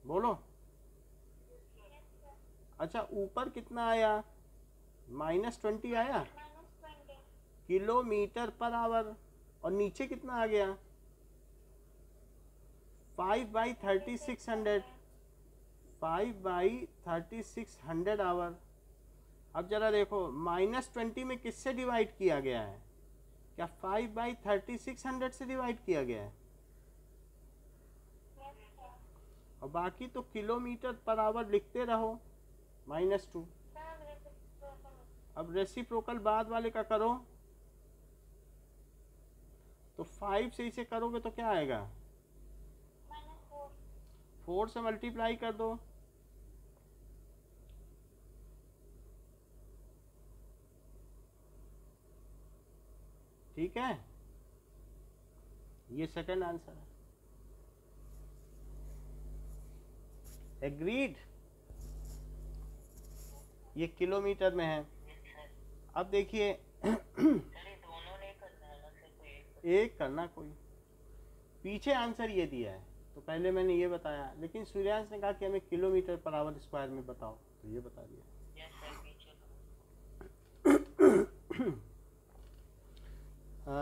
बोलो। अच्छा, ऊपर कितना आया? -20 आया किलोमीटर पर आवर, और नीचे कितना आ गया 5/3600, 5/3600 आवर। अब जरा देखो -20 में किससे डिवाइड किया गया है? क्या 5/3600 से डिवाइड किया गया है? और बाकी तो किलोमीटर पर आवर लिखते रहो -2। अब रेसिप्रोकल बाद वाले का करो, तो 5 से इसे करोगे तो क्या आएगा 4 से मल्टीप्लाई कर दो, ठीक है। ये सेकंड आंसर है। एग्रीड? ये किलोमीटर में है। अब देखिए एक करना, कोई पीछे आंसर ये दिया है, तो पहले मैंने ये बताया, लेकिन सूर्यांश ने कहा कि हमें किलोमीटर पर आवर स्क्वायर में बताओ, तो ये बता दिया।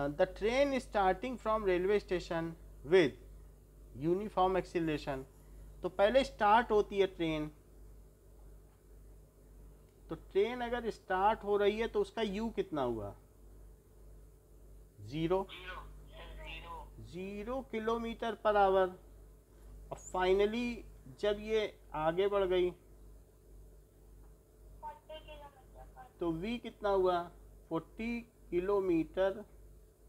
The train starting from railway station with uniform acceleration. तो पहले स्टार्ट होती है ट्रेन, तो ट्रेन अगर स्टार्ट हो रही है तो उसका यू कितना हुआ 0 किलोमीटर पर आवर। और फाइनली जब ये आगे बढ़ गई तो v कितना हुआ 40 किलोमीटर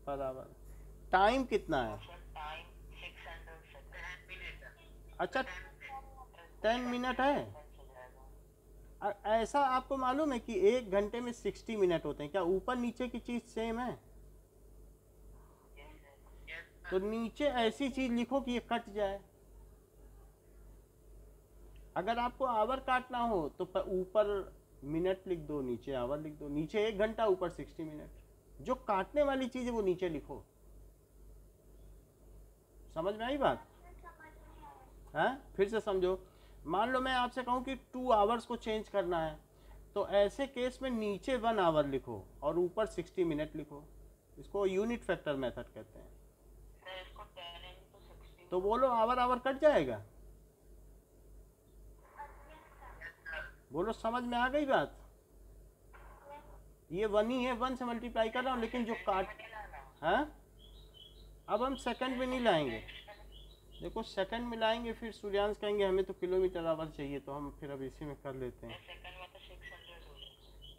पर आवर। टाइम कितना है? अच्छा 10 मिनट है। ऐसा आपको मालूम है कि 1 घंटे में 60 मिनट होते हैं, क्या ऊपर नीचे की चीज सेम है? तो नीचे ऐसी चीज लिखो कि ये कट जाए। अगर आपको आवर काटना हो तो ऊपर मिनट लिख दो, नीचे आवर लिख दो। नीचे 1 घंटा, ऊपर 60 मिनट। जो काटने वाली चीज है वो नीचे लिखो। समझ में आई बात? है? फिर से समझो। मान लो मैं आपसे कहूं कि 2 आवर्स को चेंज करना है, तो ऐसे केस में नीचे 1 आवर लिखो और ऊपर 60 मिनट लिखो। इसको यूनिट फैक्टर मेथड कहते हैं। तो बोलो आवर कट जाएगा? बोलो समझ में आ गई बात? ये 1 ही है, 1 से मल्टीप्लाई कर रहा हूँ, लेकिन जो काट है, अब हम सेकंड में नहीं लाएंगे। देखो सेकंड में लाएंगे फिर सूर्यांश कहेंगे हमें तो किलोमीटर आवर चाहिए, तो हम फिर अब इसी में कर लेते हैं।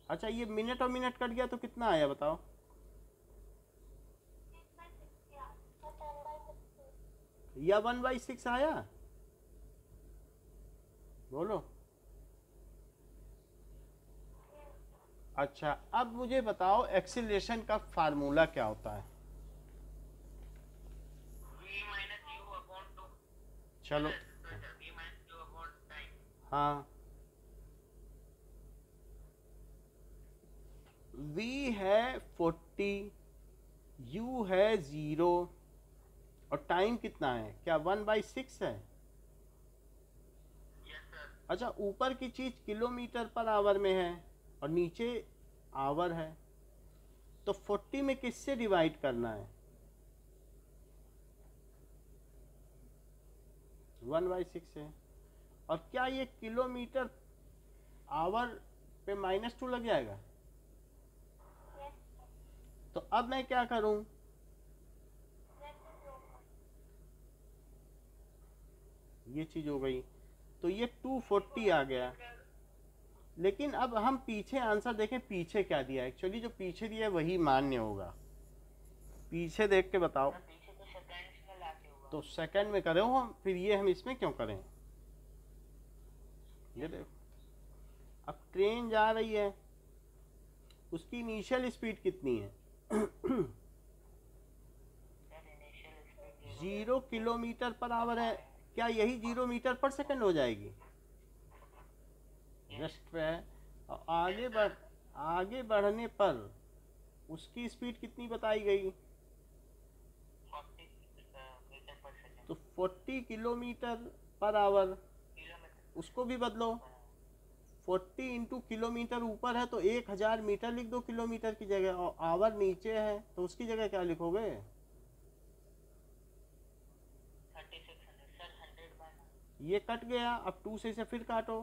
अच्छा, ये मिनट और मिनट कट गया तो कितना आया बताओ? या 1/6 आया? बोलो। अच्छा, अब मुझे बताओ एक्सीलरेशन का फार्मूला क्या होता है? चलो हाँ, v है 40, u है 0, और टाइम कितना है? क्या 1/6 है? अच्छा, ऊपर की चीज किलोमीटर पर आवर में है और नीचे आवर है, तो 40 में किससे डिवाइड करना है? 1/6 है। और क्या ये किलोमीटर आवर पे -2 लग जाएगा? तो अब मैं क्या करूं, ये चीज़ हो गई, तो ये 240 आ गया। लेकिन अब हम पीछे आंसर देखें, पीछे क्या दिया है। एक्चुअली जो पीछे दिया है वही मान्य होगा। पीछे देख के बताओ। पीछे तो सेकंड्स में लाके होगा। तो सेकंड में करें हम, फिर ये हम इसमें क्यों करें। ये देखो, अब ट्रेन जा रही है, उसकी इनिशियल स्पीड कितनी है? 0 किलोमीटर पर आवर है। क्या यही 0 मीटर पर सेकंड हो जाएगी? रेस्ट पे है। और आगे बढ़ने पर उसकी स्पीड कितनी बताई गई? 40 मीटर पर सेकंड। तो 40 किलोमीटर पर आवर, उसको भी बदलो। 40 इंटू किलोमीटर ऊपर है तो 1000 मीटर लिख दो किलोमीटर की जगह, और आवर नीचे है तो उसकी जगह क्या लिखोगे? 3600 सर 100/9। ये कट गया। अब 2 से इसे फिर काटो,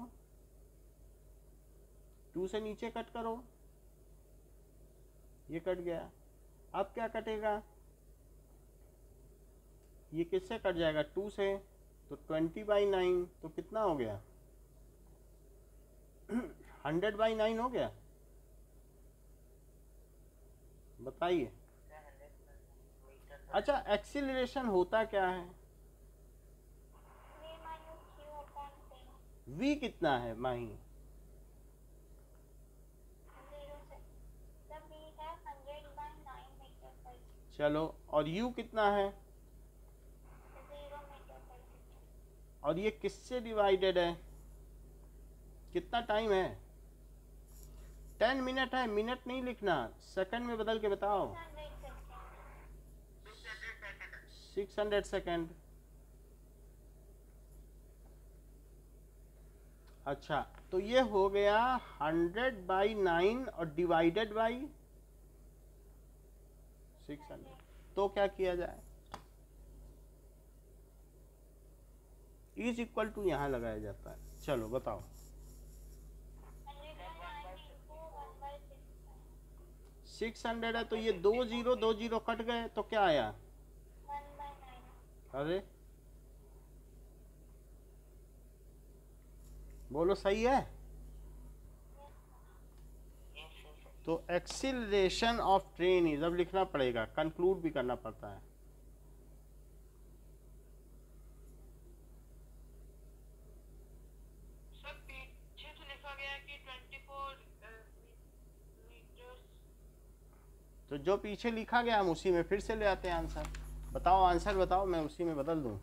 2 से नीचे कट करो, ये कट गया। अब क्या कटेगा? ये किससे कट जाएगा? 2 से, तो 20/9, तो कितना हो गया? 100/9 हो गया। बताइए। अच्छा, एक्सीलरेशन होता क्या है? v कितना है माही? चलो, और u कितना है? और ये किससे डिवाइडेड है? कितना टाइम है? 10 मिनट है। मिनट नहीं लिखना, सेकंड में बदल के बताओ। 600 सेकंड। अच्छा, तो ये हो गया 100/9 और डिवाइडेड बाई 600। तो क्या किया जाए? इज इक्वल टू यहाँ लगाया जाता है। चलो बताओ। 600 है तो ये 2 0 कट गए तो क्या आया? अरे बोलो, सही है? तो एक्सीलरेशन ऑफ ट्रेन इज, अब लिखना पड़ेगा, कंक्लूड भी करना पड़ता है। सर पीछे तो लिखा गया कि 24 मीटर। तो जो पीछे लिखा गया हम उसी में फिर से ले आते हैं आंसर। बताओ आंसर बताओ, मैं उसी में बदल दूं।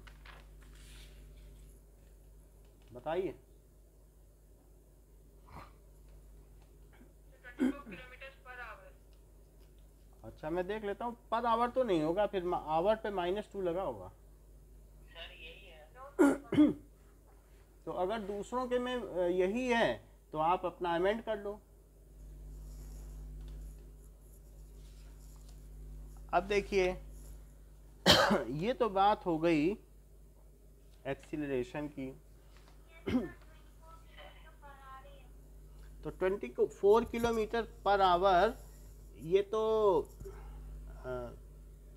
बताइए। 24 किलोमीटर पर आवर। अच्छा, मैं देख लेता हूँ। पर आवर तो नहीं होगा, फिर आवर पे -2 लगा होगा। सर यही है। तो अगर दूसरों के में यही है तो आप अपना अमेंड कर लो। अब देखिए ये तो बात हो गई एक्सीलरेशन की। तो 24 किलोमीटर पर आवर, ये तो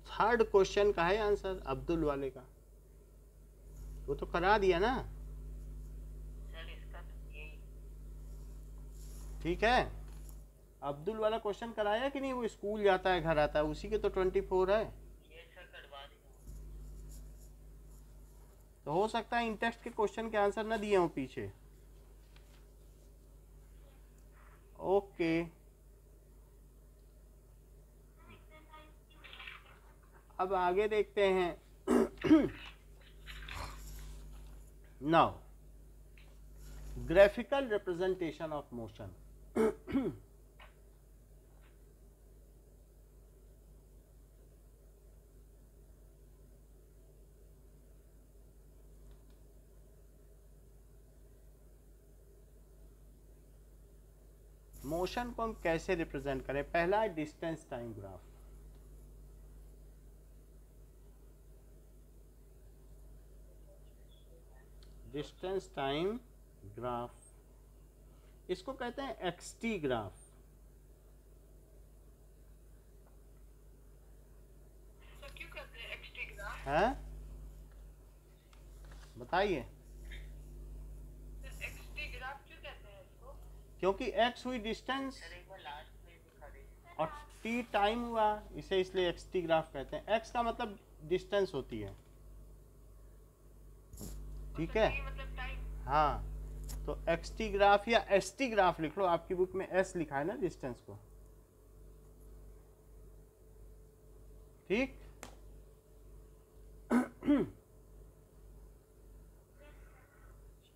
थर्ड क्वेश्चन का है आंसर, अब्दुल वाले का। वो तो करा दिया ना। सर इसका यही। ठीक है, अब्दुल वाला क्वेश्चन कराया कि नहीं? वो स्कूल जाता है घर आता है, उसी के तो 24 है। ये सर करवा दिया। तो हो सकता है इन टेक्स्ट के क्वेश्चन के आंसर ना दिए हों पीछे। ओके, अब आगे देखते हैं। Now graphical representation of motion. Motion को हम कैसे रिप्रेजेंट करें? पहला है distance time graph. Distance time graph, इसको कहते हैं एक्सटी ग्राफ। सर क्यों कहते हैं एक्सटी ग्राफ? है, बताइए। क्योंकि x हुई डिस्टेंस सर एक बार लास्ट में दिखा दीजिए। और t टाइम हुआ, इसे इसलिए xt ग्राफ कहते हैं। x का मतलब डिस्टेंस होती है, ठीक है। मतलब टाइम। हाँ, तो xt ग्राफ या st ग्राफ लिख लो, आपकी बुक में s लिखा है ना डिस्टेंस को, ठीक।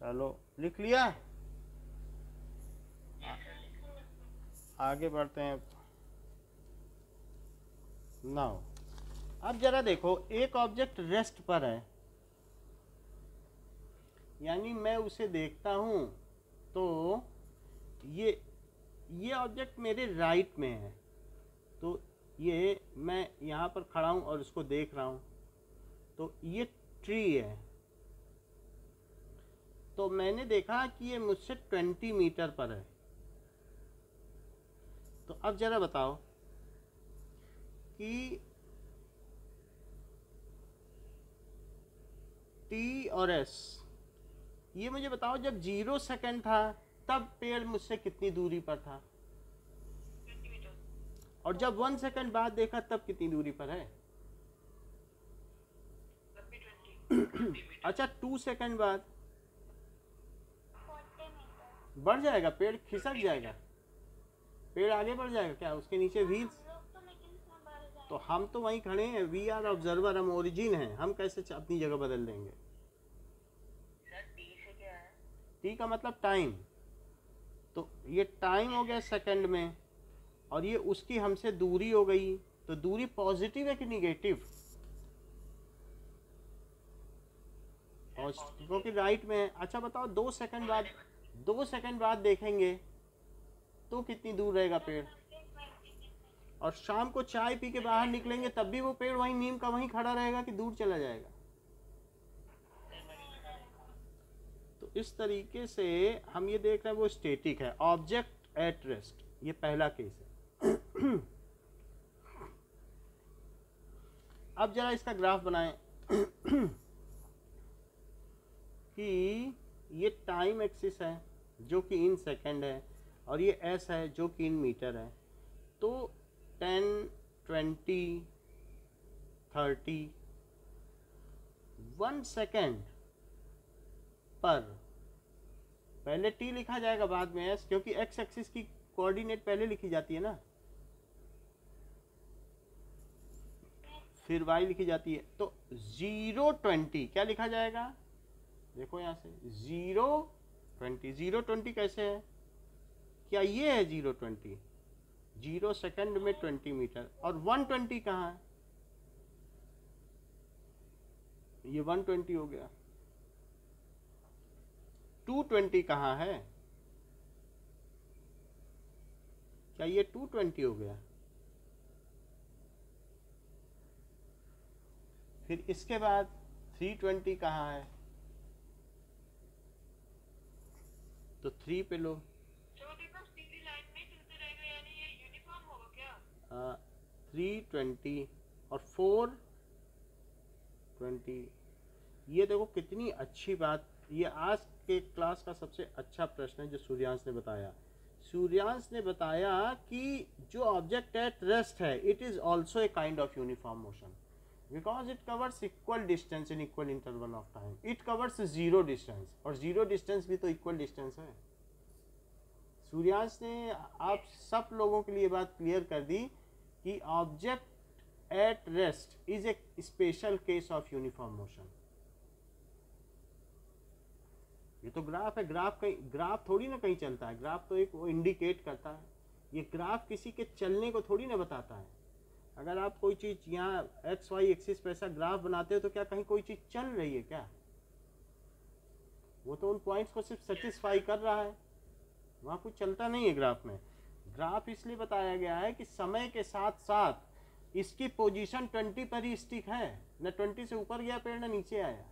चलो लिख लिया, आगे बढ़ते हैं। नाउ अब जरा देखो, एक ऑब्जेक्ट रेस्ट पर है, यानी मैं उसे देखता हूं तो ये ऑब्जेक्ट मेरे राइट में है, तो ये मैं यहाँ पर खड़ा हूँ और इसको देख रहा हूँ, तो ये ट्री है। तो मैंने देखा कि ये मुझसे 20 मीटर पर है। तो अब जरा बताओ कि टी और एस, ये मुझे बताओ जब 0 सेकंड था तब पेड़ मुझसे कितनी दूरी पर था, 20 मीटर। और जब 1 सेकंड बाद देखा तब कितनी दूरी पर है। तब भी 20। अच्छा 2 सेकंड बाद बढ़ जाएगा, पेड़ खिसक जाएगा, पेड़ आगे बढ़ जाएगा क्या, उसके नीचे व्हील्स। तो हम तो वहीं खड़े हैं, वी आर ऑब्जर्वर, हम ओरिजिन हैं, हम कैसे अपनी जगह बदल देंगे। सर टी से क्या है? टी का मतलब टाइम, तो ये टाइम हो गया सेकंड में, और ये उसकी हमसे दूरी हो गई, तो दूरी पॉजिटिव है कि निगेटिव? पॉजिटिव, क्योंकि राइट में है। अच्छा बताओ 2 सेकंड बाद देखेंगे तो कितनी दूर रहेगा पेड़, और शाम को चाय पी के बाहर निकलेंगे तब भी वो पेड़ वहीं नीम का वहीं खड़ा रहेगा कि दूर चला जाएगा। तो इस तरीके से हम ये देख रहे हैं वो स्टैटिक है, ऑब्जेक्ट एट रेस्ट, ये पहला केस है। अब जरा इसका ग्राफ बनाएं कि ये टाइम एक्सिस है जो कि इन सेकंड है, और ये एस है जो कि इन मीटर है। तो 10, 20, 30, 1 सेकेंड पर पहले टी लिखा जाएगा बाद में एस, क्योंकि एक्स एक्सिस की कोऑर्डिनेट पहले लिखी जाती है ना, फिर वाई लिखी जाती है। तो 0, 20 क्या लिखा जाएगा, देखो यहाँ से 0, 20, 0, 20 कैसे है, क्या ये है 0, 20, 0 सेकंड में 20 मीटर, और 120 कहाँ है, ये 120 हो गया। 220 कहाँ है, क्या ये 220 हो गया। फिर इसके बाद 320 कहाँ है, तो 3 पे लो। तो देखो सीधी लाइन में चलते रहेगा, यानी ये यूनिफॉर्म होगा क्या? 320 और 420। ये देखो कितनी अच्छी बात, ये आज के क्लास का सबसे अच्छा प्रश्न है जो सूर्यांश ने बताया। सूर्यांश ने बताया कि जो ऑब्जेक्ट एट रेस्ट है it is also a kind of uniform motion because it covers equal distance in equal interval of time. It covers 0 distance, और 0 डिस्टेंस भी तो इक्वल डिस्टेंस है। सूर्यांश ने आप सब लोगों के लिए बात क्लियर कर दी कि object at rest is a special case of uniform motion. ये तो ग्राफ है, ग्राफ थोड़ी ना कहीं चलता है, ग्राफ तो एक वो इंडिकेट करता है। ये ग्राफ किसी के चलने को थोड़ी ना बताता है। अगर आप कोई चीज़ यहाँ एक्स वाई एक्सिस पे ऐसा ग्राफ बनाते हो तो क्या कहीं कोई चीज़ चल रही है क्या? वो तो उन पॉइंट्स को सिर्फ सेटिस्फाई कर रहा है, वहाँ कुछ चलता नहीं है ग्राफ में। ग्राफ इसलिए बताया गया है कि समय के साथ साथ इसकी पोजीशन 20 पर ही स्टिक है, न 20 से ऊपर गया पेड़ न नीचे आया,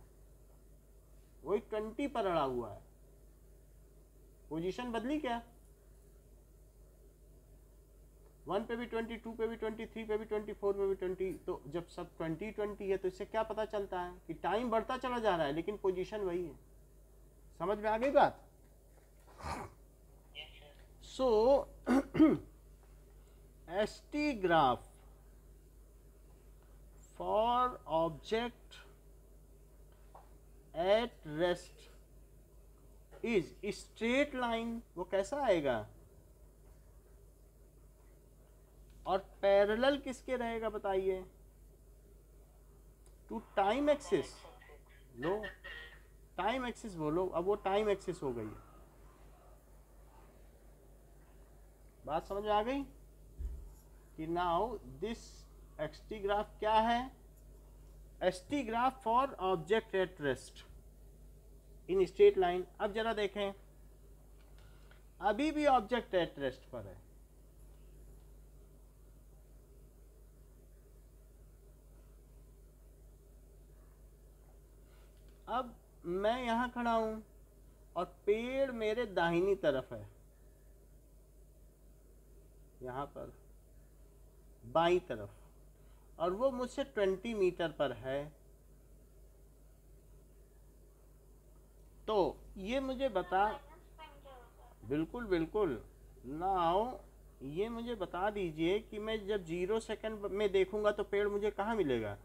वही 20 पर अड़ा हुआ है। पोजीशन बदली क्या, 1 पे भी 20, 2 पे भी 20, 3 पे भी 20, 4 पे भी 20। तो जब सब 20 है तो इससे क्या पता चलता है कि टाइम बढ़ता चला जा रहा है लेकिन पोजीशन वही है। समझ में आ गई बात? सो ST graph for object at rest is straight line, वो कैसा आएगा, और पैरेलल किसके रहेगा बताइए, टू टाइम एक्सिस। लो टाइम एक्सिस बोलो, अब वो टाइम एक्सिस हो गई। बात समझ में आ गई कि नाउ दिस XT ग्राफ क्या है, ST graph for object at rest in straight line. अब जरा देखें, अभी भी ऑब्जेक्ट एट रेस्ट पर है, अब मैं यहां खड़ा हूं और पेड़ मेरे दाहिनी तरफ है, यहां पर बाईं तरफ, और वो मुझसे 20 मीटर पर है। तो ये मुझे बता, बिल्कुल बिल्कुल, नाउ ये मुझे बता दीजिए कि मैं जब 0 सेकंड में देखूंगा तो पेड़ मुझे कहाँ मिलेगा,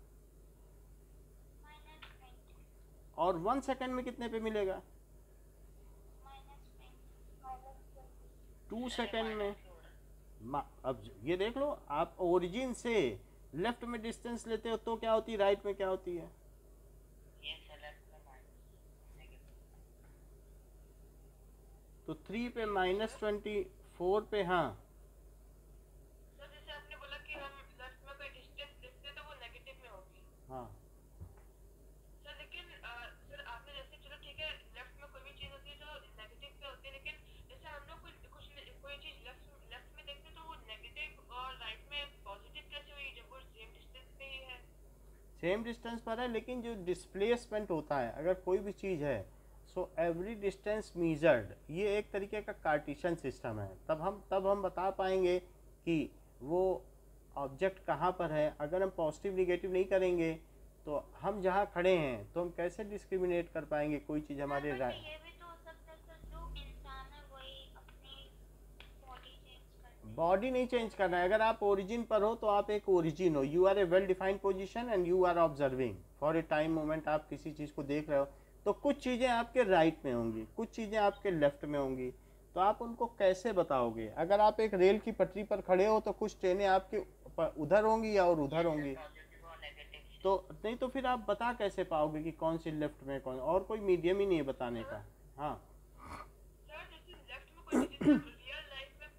और 1 सेकंड में कितने पे मिलेगा, 2 सेकंड में। अब ये देख लो, आप ओरिजिन से लेफ्ट में डिस्टेंस लेते हो तो क्या होती है, राइट में क्या होती है, तो 3 पे -20, 4 पे, हाँ सर जैसे आपने बोला कि हम लेफ्ट में कोई डिस्टेंस देखते हैं तो वो नेगेटिव में होगी। हाँ सर लेकिन सर आपने जैसे, चलो ठीक है, लेफ्ट में कोई भी चीज होती है जो नेगेटिव पे होती है, लेकिन जैसे हम लोग कोई चीज लेफ्ट में देखते हैं तो वो नेगेटिव और राइट में पॉजिटिव कैसे हुई जब वो सेम डिस्टेंस पे ही है। सेम डिस्टेंस पर है, लेकिन जो डिस्प्लेसमेंट होता है अगर कोई भी चीज़ है, सो एवरी डिस्टेंस मीजर्ड, ये एक तरीके का कार्टेशियन सिस्टम है। तब हम बता पाएंगे कि वो ऑब्जेक्ट कहाँ पर है। अगर हम पॉजिटिव निगेटिव नहीं करेंगे तो हम जहाँ खड़े हैं तो हम कैसे डिस्क्रिमिनेट कर पाएंगे कोई चीज़ हमारे राइट। ये भी तो हो सकता है सर, जो इंसान है वही अपनी बॉडी चेंज करते बॉडी नहीं चेंज करना है, अगर आप ओरिजिन पर हो तो आप एक ओरिजिन हो, you are a well defined position and you are observing for a time moment, आप किसी चीज़ को देख रहे हो, तो कुछ चीज़ें आपके राइट में होंगी, कुछ चीज़ें आपके लेफ्ट में होंगी, तो आप उनको कैसे बताओगे। अगर आप एक रेल की पटरी पर खड़े हो तो कुछ ट्रेनें आपके उधर होंगी या और उधर होंगी, तो नहीं तो फिर आप बता कैसे पाओगे कि कौन सी लेफ्ट में कौन, और कोई मीडियम ही नहीं है बताने का। हाँ सर जैसे लेफ्ट में कोई चीज रियल लाइफ में,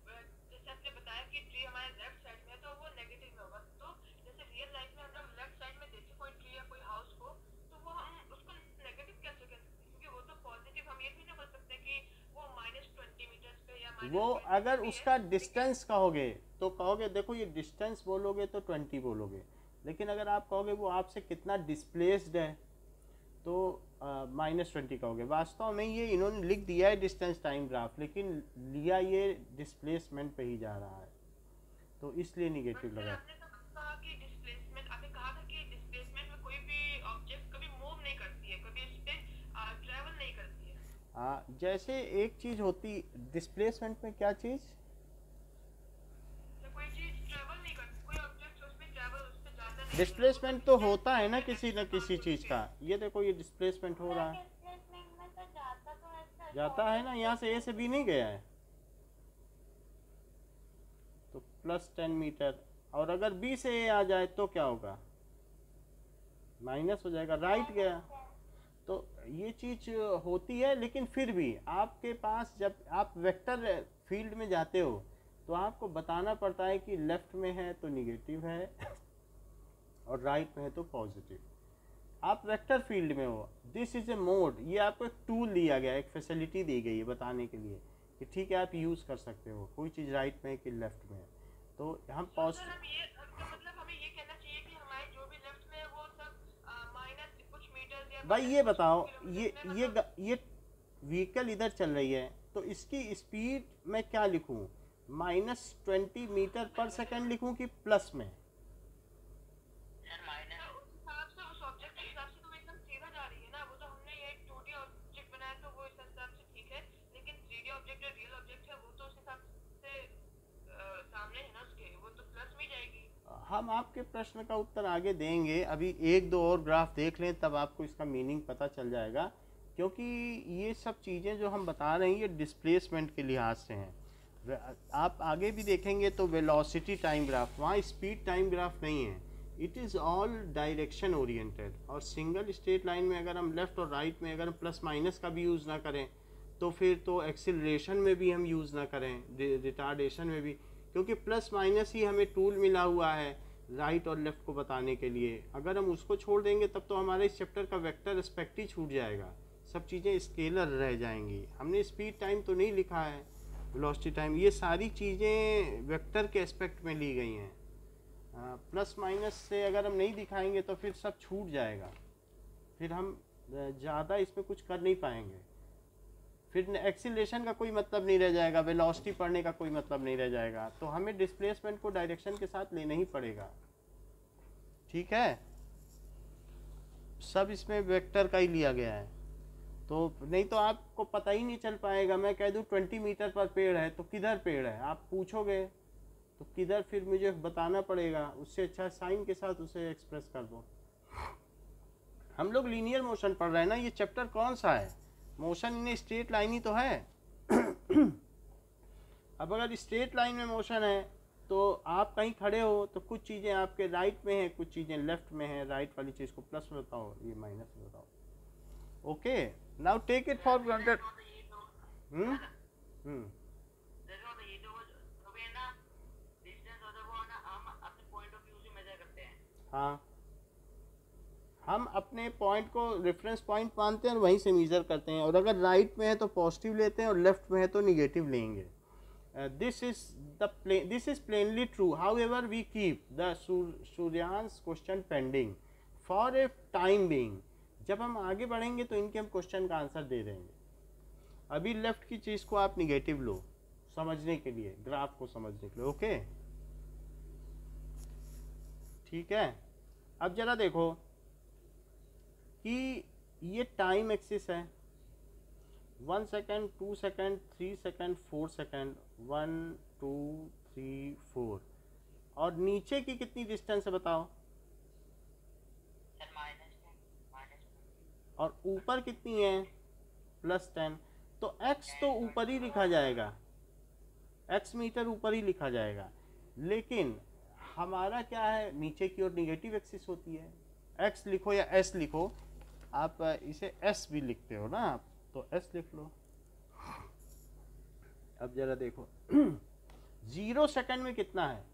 जैसे आपने बताया कि ट्री हमारे लेफ्ट साइड में है तो वो नेगेटिव में होगा, तो जैसे रियल लाइफ में हम लोग लेफ्ट साइड में देखें कोई ट्री या कोई हाउस को, तो वो हम उसको नेगेटिव कैसे कह सकते हैं, क्योंकि वो तो पॉजिटिव, हम ये भी नहीं बोल सकते कि वो -20 मीटर्स पे या वो अगर उसका डिस्टेंस कहोगे तो कहोगे, देखो ये डिस्टेंस बोलोगे तो 20 बोलोगे, लेकिन अगर आप कहोगे वो आपसे कितना डिस्प्लेस्ड है तो -20 कहोगे। वास्तव में ये इन्होंने लिख दिया है डिस्टेंस टाइम ग्राफ, लेकिन लिया ये डिस्प्लेसमेंट पे ही जा रहा है, तो इसलिए निगेटिव लगा। आपने तो कहा कि डिस्प्लेसमेंट, आपने कहा था कि डिस्प्लेसमेंट में कोई भी ऑब्जेक्ट कभी मूव नहीं करती है, कभी इस पे ट्रैवल नहीं करती है। हाँ, जैसे एक चीज़ होती डिस्प्लेसमेंट में, क्या चीज़, तो कोई चीज ट्रैवल नहीं करती, कोई ऑब्जेक्ट उसमें ट्रैवल, उस पे जाता नहीं। डिस्प्लेसमेंट तो होता है ना किसी न किसी चीज़ का। ये देखो ये डिस्प्लेसमेंट हो रहा है, डिस्प्लेसमेंट में तो जाता तो है सर, जाता है ना, यहाँ से A से B नहीं गया है तो +10 मीटर, और अगर B से A आ जाए तो क्या होगा, माइनस हो जाएगा, राइट गया। तो ये चीज़ होती है, लेकिन फिर भी आपके पास जब आप वेक्टर फील्ड में जाते हो तो आपको बताना पड़ता है कि लेफ्ट में है तो निगेटिव है और राइट में है तो पॉजिटिव। आप वेक्टर फील्ड में हो, दिस इज़ ए मोड, ये आपको एक टूल दिया गया है, एक फैसिलिटी दी गई है बताने के लिए कि ठीक है आप यूज़ कर सकते हो, कोई चीज़ राइट में है कि लेफ्ट में है। तो हम सर पॉजिटिव, हम ये, तो मतलब हमें ये कहना चाहिए कि हमारे जो भी लेफ्ट में है वो सब माइनस कुछ मीटर्स या भाई ये बताओ, ये व्हीकल इधर चल रही है तो इसकी स्पीड मैं क्या लिखूं, -20 मीटर पर सेकंड लिखूं कि प्लस में। सर माइनस, उस हिसाब से, उस ऑब्जेक्ट के हिसाब से तो वो एकदम सीधा जा रही है ना, वो तो हमने ये 2D ऑब्जेक्ट बनाया तो वो इस हिसाब से ठीक है, लेकिन 3D ऑब्जेक्ट जो रियल ऑब्जेक्ट है वो तो उस हिसाब से हम आपके प्रश्न का उत्तर आगे देंगे, अभी एक दो और ग्राफ देख लें तब आपको इसका मीनिंग पता चल जाएगा, क्योंकि ये सब चीज़ें जो हम बता रहे हैं ये डिस्प्लेसमेंट के लिहाज से हैं। आप आगे भी देखेंगे तो वेलोसिटी टाइम ग्राफ, वहाँ स्पीड टाइम ग्राफ नहीं है, it is all direction oriented. और सिंगल स्ट्रेट लाइन में अगर हम लेफ़्ट और राइट में अगर हम प्लस माइनस का भी यूज़ ना करें तो फिर तो एक्सिलरेशन में भी हम यूज़ ना करें, रिटार्डेशन में भी, क्योंकि प्लस माइनस ही हमें टूल मिला हुआ है राइट और लेफ़्ट को बताने के लिए। अगर हम उसको छोड़ देंगे तब तो हमारे इस चैप्टर का वेक्टर एस्पेक्ट ही छूट जाएगा, सब चीज़ें स्केलर रह जाएंगी। हमने स्पीड टाइम तो नहीं लिखा है, वेलोसिटी टाइम, ये सारी चीज़ें वेक्टर के एस्पेक्ट में ली गई हैं। प्लस माइनस से अगर हम नहीं दिखाएंगे तो फिर सब छूट जाएगा, फिर हम ज़्यादा इसमें कुछ कर नहीं पाएंगे, फिर एक्सीलरेशन का कोई मतलब नहीं रह जाएगा, वेलोसिटी पढ़ने का कोई मतलब नहीं रह जाएगा। तो हमें डिस्प्लेसमेंट को डायरेक्शन के साथ लेना ही पड़ेगा, ठीक है। सब इसमें वेक्टर का ही लिया गया है, तो नहीं तो आपको पता ही नहीं चल पाएगा। मैं कह दूँ 20 मीटर पर पेड़ है तो किधर पेड़ है आप पूछोगे तो किधर, फिर मुझे बताना पड़ेगा। उससे अच्छा साइन के साथ उसे एक्सप्रेस कर दो। हम लोग लीनियर मोशन पढ़ रहे हैं ना, ये चैप्टर कौन सा है, मोशन इन स्ट्रेट लाइन ही तो है। अब अगर स्ट्रेट लाइन में मोशन है तो आप कहीं खड़े हो तो कुछ चीज़ें आपके राइट में हैं, कुछ चीज़ें लेफ्ट में हैं। राइट वाली चीज़ को प्लस में बताओ, ये माइनस में बताओ। Okay, now take it for granted. हाँ, हम अपने पॉइंट को रेफरेंस पॉइंट मानते हैं और वहीं से मेजर करते हैं, और अगर राइट में है तो पॉजिटिव लेते हैं और लेफ्ट में है तो निगेटिव लेंगे। This is plainly true, however we keep the Suryansh question pending for a time being. जब हम आगे बढ़ेंगे तो इनके हम क्वेश्चन का आंसर दे देंगे। अभी लेफ्ट की चीज़ को आप निगेटिव लो समझने के लिए, ग्राफ को समझने के लिए। ओके, ठीक है। अब जरा देखो कि ये टाइम एक्सिस है, 1 सेकेंड, 2 सेकेंड, 3 सेकेंड, 4 सेकेंड, 1 2 3 4, और नीचे की कितनी डिस्टेंस है बताओ, और ऊपर कितनी है +10। तो x तो ऊपर ही लिखा जाएगा, x मीटर ऊपर ही लिखा जाएगा, लेकिन हमारा क्या है, नीचे की ओर निगेटिव एक्सिस होती है। x लिखो या s लिखो, आप इसे s भी लिखते हो ना आप, तो s लिख लो। अब जरा देखो 0 सेकंड में कितना है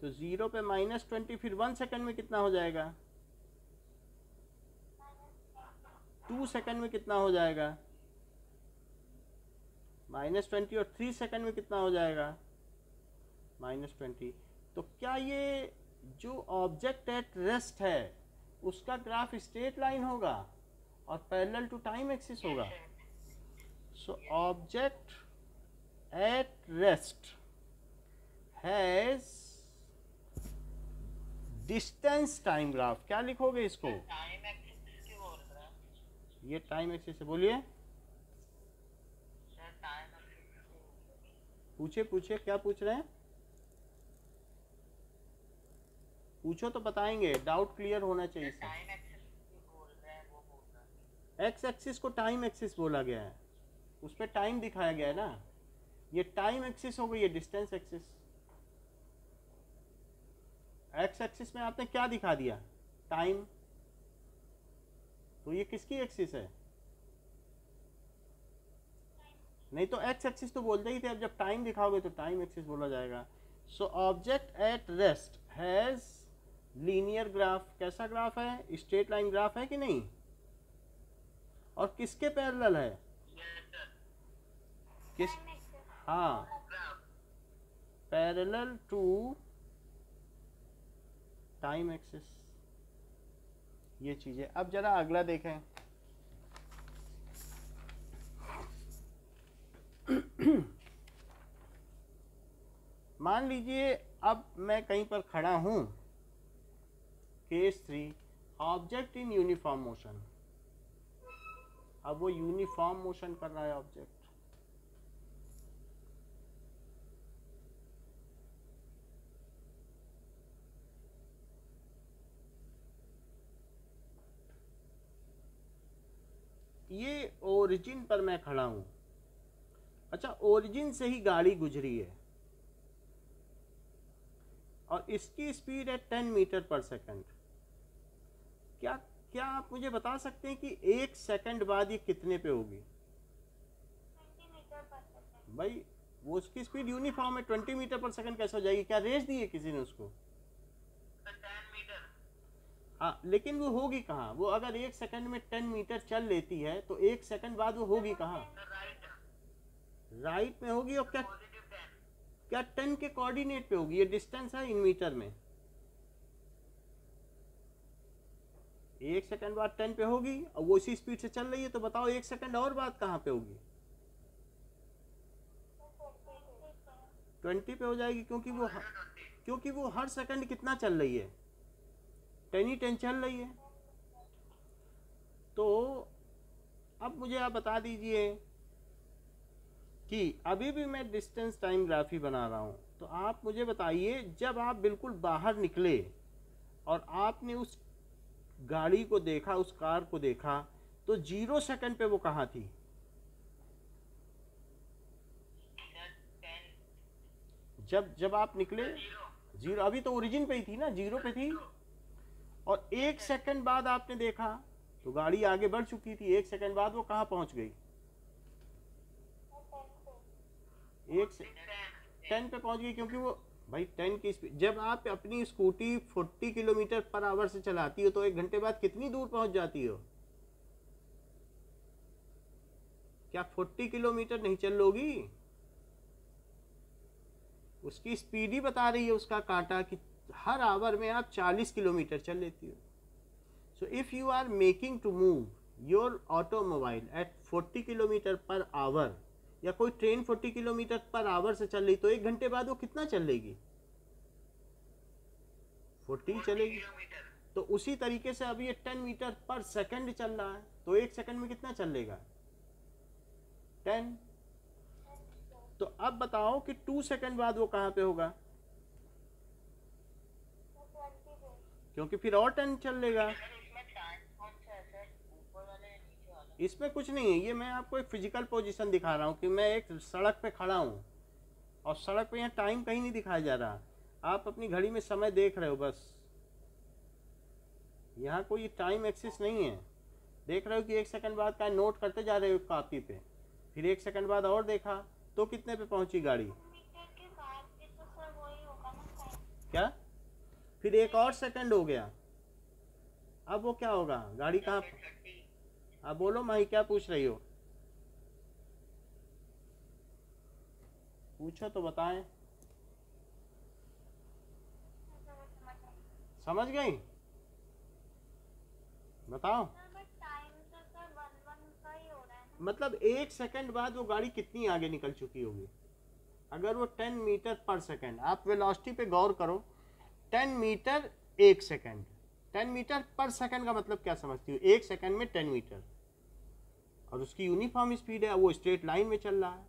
तो 0 पे -20, फिर 1 सेकंड में कितना हो जाएगा, 2 सेकंड में कितना हो जाएगा -20, और 3 सेकंड में कितना हो जाएगा -20। तो क्या ये जो ऑब्जेक्ट एट रेस्ट है उसका ग्राफ स्ट्रेट लाइन होगा और पैरेलल टू टाइम एक्सिस होगा। So object at rest has distance time graph. क्या लिखोगे इसको, टाइम एक्सिस क्यों बोल रहा है ये टाइम एक्सिस है, बोलिए सर? टाइम एक्सिस पूछे पूछे क्या पूछ रहे हैं, पूछो तो बताएंगे, डाउट क्लियर होना चाहिए सर। टाइम एक्सिस बोल रहे हैं, वो बोल रहा है। एक्स एक्सिस को टाइम एक्सिस बोला गया है, उस पर टाइम दिखाया गया है ना, ये टाइम एक्सिस हो गई, ये डिस्टेंस एक्सिस। एक्स एक्सिस में आपने क्या दिखा दिया, टाइम, तो ये किसकी एक्सिस है, नहीं तो एक्स एक्सिस तो बोलते ही थे, अब जब टाइम दिखाओगे तो टाइम एक्सिस बोला जाएगा। So object at rest has linear graph. कैसा ग्राफ है, स्ट्रेट लाइन ग्राफ है कि नहीं, और किसके पैरेलल है, किस, हाँ, पैरेलल टू टाइम एक्सिस, ये चीजें। अब जरा अगला देखें मान लीजिए अब मैं कहीं पर खड़ा हूं, case 3, object in uniform motion. अब वो यूनिफॉर्म मोशन कर रहा है ऑब्जेक्ट, ओरिजिन पर मैं खड़ा हूँ। अच्छा, ओरिजिन से ही गाड़ी गुजरी है और इसकी स्पीड है 10 मीटर पर सेकंड। क्या क्या आप मुझे बता सकते हैं कि 1 सेकंड बाद ये कितने पे होगी? 20 मीटर पर सेकंड। भाई वो उसकी स्पीड यूनिफॉर्म है, 20 मीटर पर सेकंड कैसे हो जाएगी? क्या रेस दी है किसी ने उसको? 10 मीटर। हाँ, लेकिन वो होगी कहाँ? वो अगर 1 सेकंड में 10 मीटर चल लेती है तो 1 सेकंड बाद वो होगी कहाँ? राइट। राइट में होगी। और क्या पॉजिटिव 10। क्या 10 के कोऑर्डिनेट पे होगी? ये डिस्टेंस है इन मीटर में। 1 सेकंड बाद 10 पे होगी और वो इसी स्पीड से चल रही है, तो बताओ 1 सेकंड और बाद कहाँ पे होगी? 20 पे हो जाएगी, क्योंकि वो हर सेकंड कितना चल रही है? 10 ही 10 चल रही है। तो अब मुझे आप बता दीजिए कि अभी भी मैं डिस्टेंस टाइम ग्राफ ही बना रहा हूँ, तो आप मुझे बताइए जब आप बिल्कुल बाहर निकले और आपने उस गाड़ी को देखा, उस कार को देखा, तो 0 सेकंड पे वो कहाँ थी? जब आप निकले 0, अभी तो ओरिजिन पे ही थी ना, 0 पे थी। और 1 सेकंड बाद आपने देखा तो गाड़ी आगे बढ़ चुकी थी। 1 सेकंड बाद वो कहाँ पहुंच गई? 10 पे पहुंच गई, क्योंकि वो भाई 10 की स्पीड, जब आप अपनी स्कूटी 40 किलोमीटर पर आवर से चलाती हो तो 1 घंटे बाद कितनी दूर पहुंच जाती हो? क्या 40 किलोमीटर नहीं चल लोगी? उसकी स्पीड ही बता रही है, उसका कांटा, कि हर आवर में आप 40 किलोमीटर चल लेती हो। So if you are making to move your automobile at 40 kilometre per hour, या कोई ट्रेन 40 किलोमीटर पर आवर से चल रही, तो 1 घंटे बाद वो कितना चल लेगी? 40 चलेगी। तो उसी तरीके से अभी ये 10 मीटर पर सेकंड चल रहा है, तो 1 सेकंड में कितना चल लेगा? 10। तो अब बताओ कि 2 सेकंड बाद वो कहाँ पे होगा? क्योंकि फिर और 10 चल लेगा। इसमें चांस कौन सा है सर, ऊपर वाले या नीचे वाला? इसमें कुछ नहीं है, ये मैं आपको एक फिजिकल पोजीशन दिखा रहा हूँ कि मैं एक सड़क पे खड़ा हूँ और सड़क पे यहाँ टाइम कहीं नहीं दिखाया जा रहा। आप अपनी घड़ी में समय देख रहे हो बस, यहाँ कोई टाइम एक्सिस नहीं है। देख रहे हो कि 1 सेकंड बाद का नोट करते जा रहे हो कॉपी पे, फिर 1 सेकंड बाद और देखा तो कितने पे पहुंची गाड़ी? मीटर के बाद भी तो सर वही होगा ना टाइम। क्या? फिर 1 और सेकंड हो गया, अब वो क्या होगा? गाड़ी कहाँ? 30। अब बोलो माही, क्या पूछ रही हो? पूछो तो बताएं। समझ गई? बताओ। सर बट टाइम तो सर 1 का ही हो रहा है ना। मतलब 1 सेकंड बाद वो गाड़ी कितनी आगे निकल चुकी होगी? अगर वो 10 मीटर पर सेकंड, आप वेलोसिटी पे गौर करो, 10 metre 1 second, 10 metre per second का मतलब क्या समझती हो? 1 सेकंड में 10 मीटर, और उसकी यूनिफॉर्म स्पीड है, वो स्ट्रेट लाइन में चल रहा है,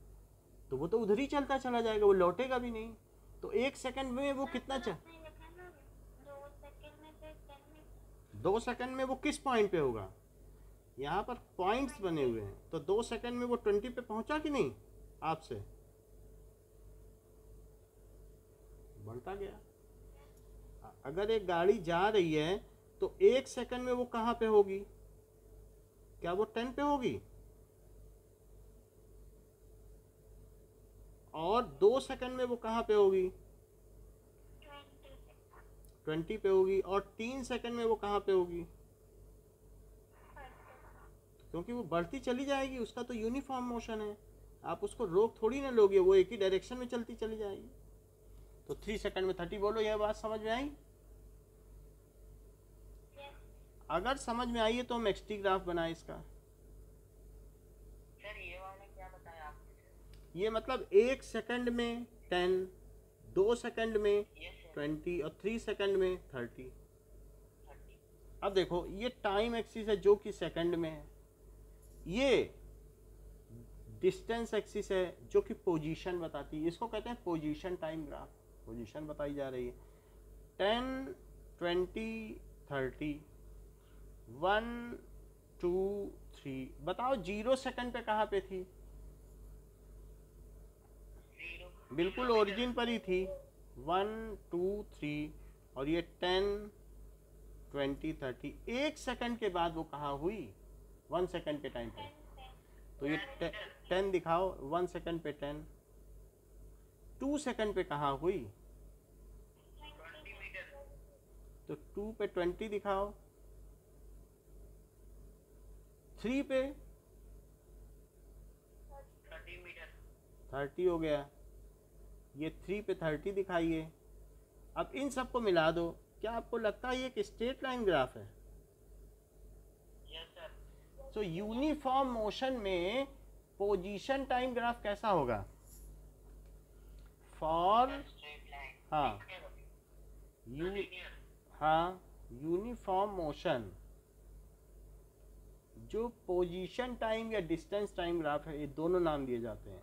तो वो तो उधर ही चलता चला जाएगा, वो लौटेगा भी नहीं। तो 1 सेकंड में वो कितना चल? 2 सेकंड में से 10 मीटर। 2 सेकंड में वो किस पॉइंट पे होगा? यहाँ पर पॉइंट्स बने हुए हैं, तो 2 सेकंड में वो 20 पे पहुंचा कि नहीं? आपसे बढ़ता गया। अगर एक गाड़ी जा रही है तो 1 सेकंड में वो कहाँ पे होगी? क्या वो 10 पे होगी? और 2 सेकंड में वो कहाँ पे होगी? 20 पे होगी। और 3 सेकंड में वो कहाँ पे होगी? क्योंकि वो बढ़ती चली जाएगी, उसका तो यूनिफॉर्म मोशन है, आप उसको रोक थोड़ी ना लोगे, वो एक ही डायरेक्शन में चलती चली जाएगी। तो 3 सेकंड में 30। बोलो, यह बात समझ में आई? अगर समझ में आई है तो हम एक्सटी ग्राफ बनाए इसका। सर ये वाला क्या बताया आपने? ये मतलब 1 सेकंड में 10, 2 सेकंड में यस सर। 20 और 3 सेकंड में 30। 30। अब देखो, ये टाइम एक्सिस है जो कि सेकंड में है, ये डिस्टेंस एक्सिस है जो कि पोजीशन बताती है। इसको कहते हैं पोजीशन टाइम ग्राफ, पोजीशन बताई जा रही है। 10, 20, 30, 1, 2, 3। बताओ 0 सेकंड पे कहाँ पे थी? बिल्कुल ओरिजिन पर ही थी। 1 2 3 और ये 10 20 30। 1 सेकंड के बाद वो कहाँ हुई? 1 सेकंड के टाइम पे। तो ये 10 दिखाओ, 1 सेकंड पे 10। 2 सेकंड पे कहाँ हुई? तो 2 पे 20 दिखाओ। 3 पे 30 हो गया। ये 3 पे 30 दिखाइए। अब इन सबको मिला दो। क्या आपको लगता है ये एक स्ट्रेट लाइन ग्राफ है? तो यूनिफॉर्म मोशन में पोजीशन टाइम ग्राफ कैसा होगा? फॉर हाँ यूनिफॉर्म मोशन जो पोजीशन टाइम या डिस्टेंस टाइम ग्राफ है, ये दोनों नाम दिए जाते हैं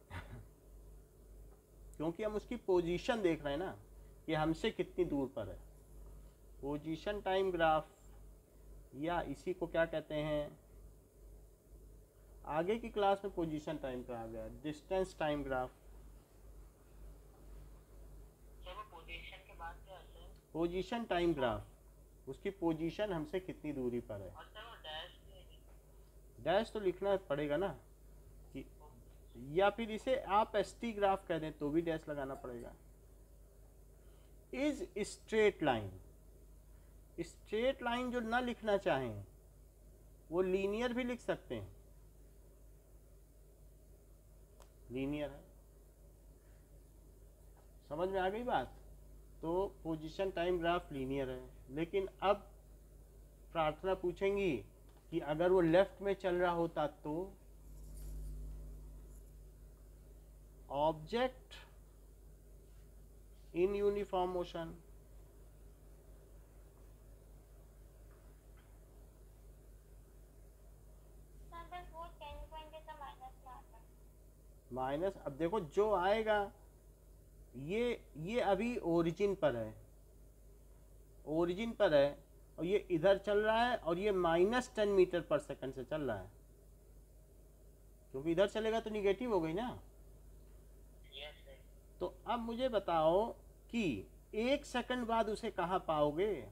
क्योंकि हम उसकी पोजीशन देख रहे हैं ना कि हमसे कितनी दूर पर है। पोजीशन टाइम ग्राफ या इसी को क्या कहते हैं, आगे की क्लास में पोजीशन टाइम कहा गया, distance time graph. Position time graph, उसकी पोजीशन हमसे कितनी दूरी पर है। डैश तो लिखना पड़ेगा ना कि, या फिर इसे आप एसटी ग्राफ कह दें तो भी डैश लगाना पड़ेगा। Is straight line, straight line जो ना लिखना चाहें वो लीनियर भी लिख सकते हैं, लीनियर है। समझ में आ गई बात? तो पोजीशन टाइम ग्राफ लीनियर है। लेकिन अब प्रार्थना पूछेंगी कि अगर वो लेफ्ट में चल रहा होता तो object in uniform motion, minus. अब देखो जो आएगा ये अभी ओरिजिन पर है, ओरिजिन पर है और ये इधर चल रहा है और ये -10 मीटर पर सेकंड से चल रहा है, क्योंकि इधर चलेगा तो निगेटिव हो गई ना। तो अब मुझे बताओ कि 1 सेकंड बाद उसे कहाँ पाओगे?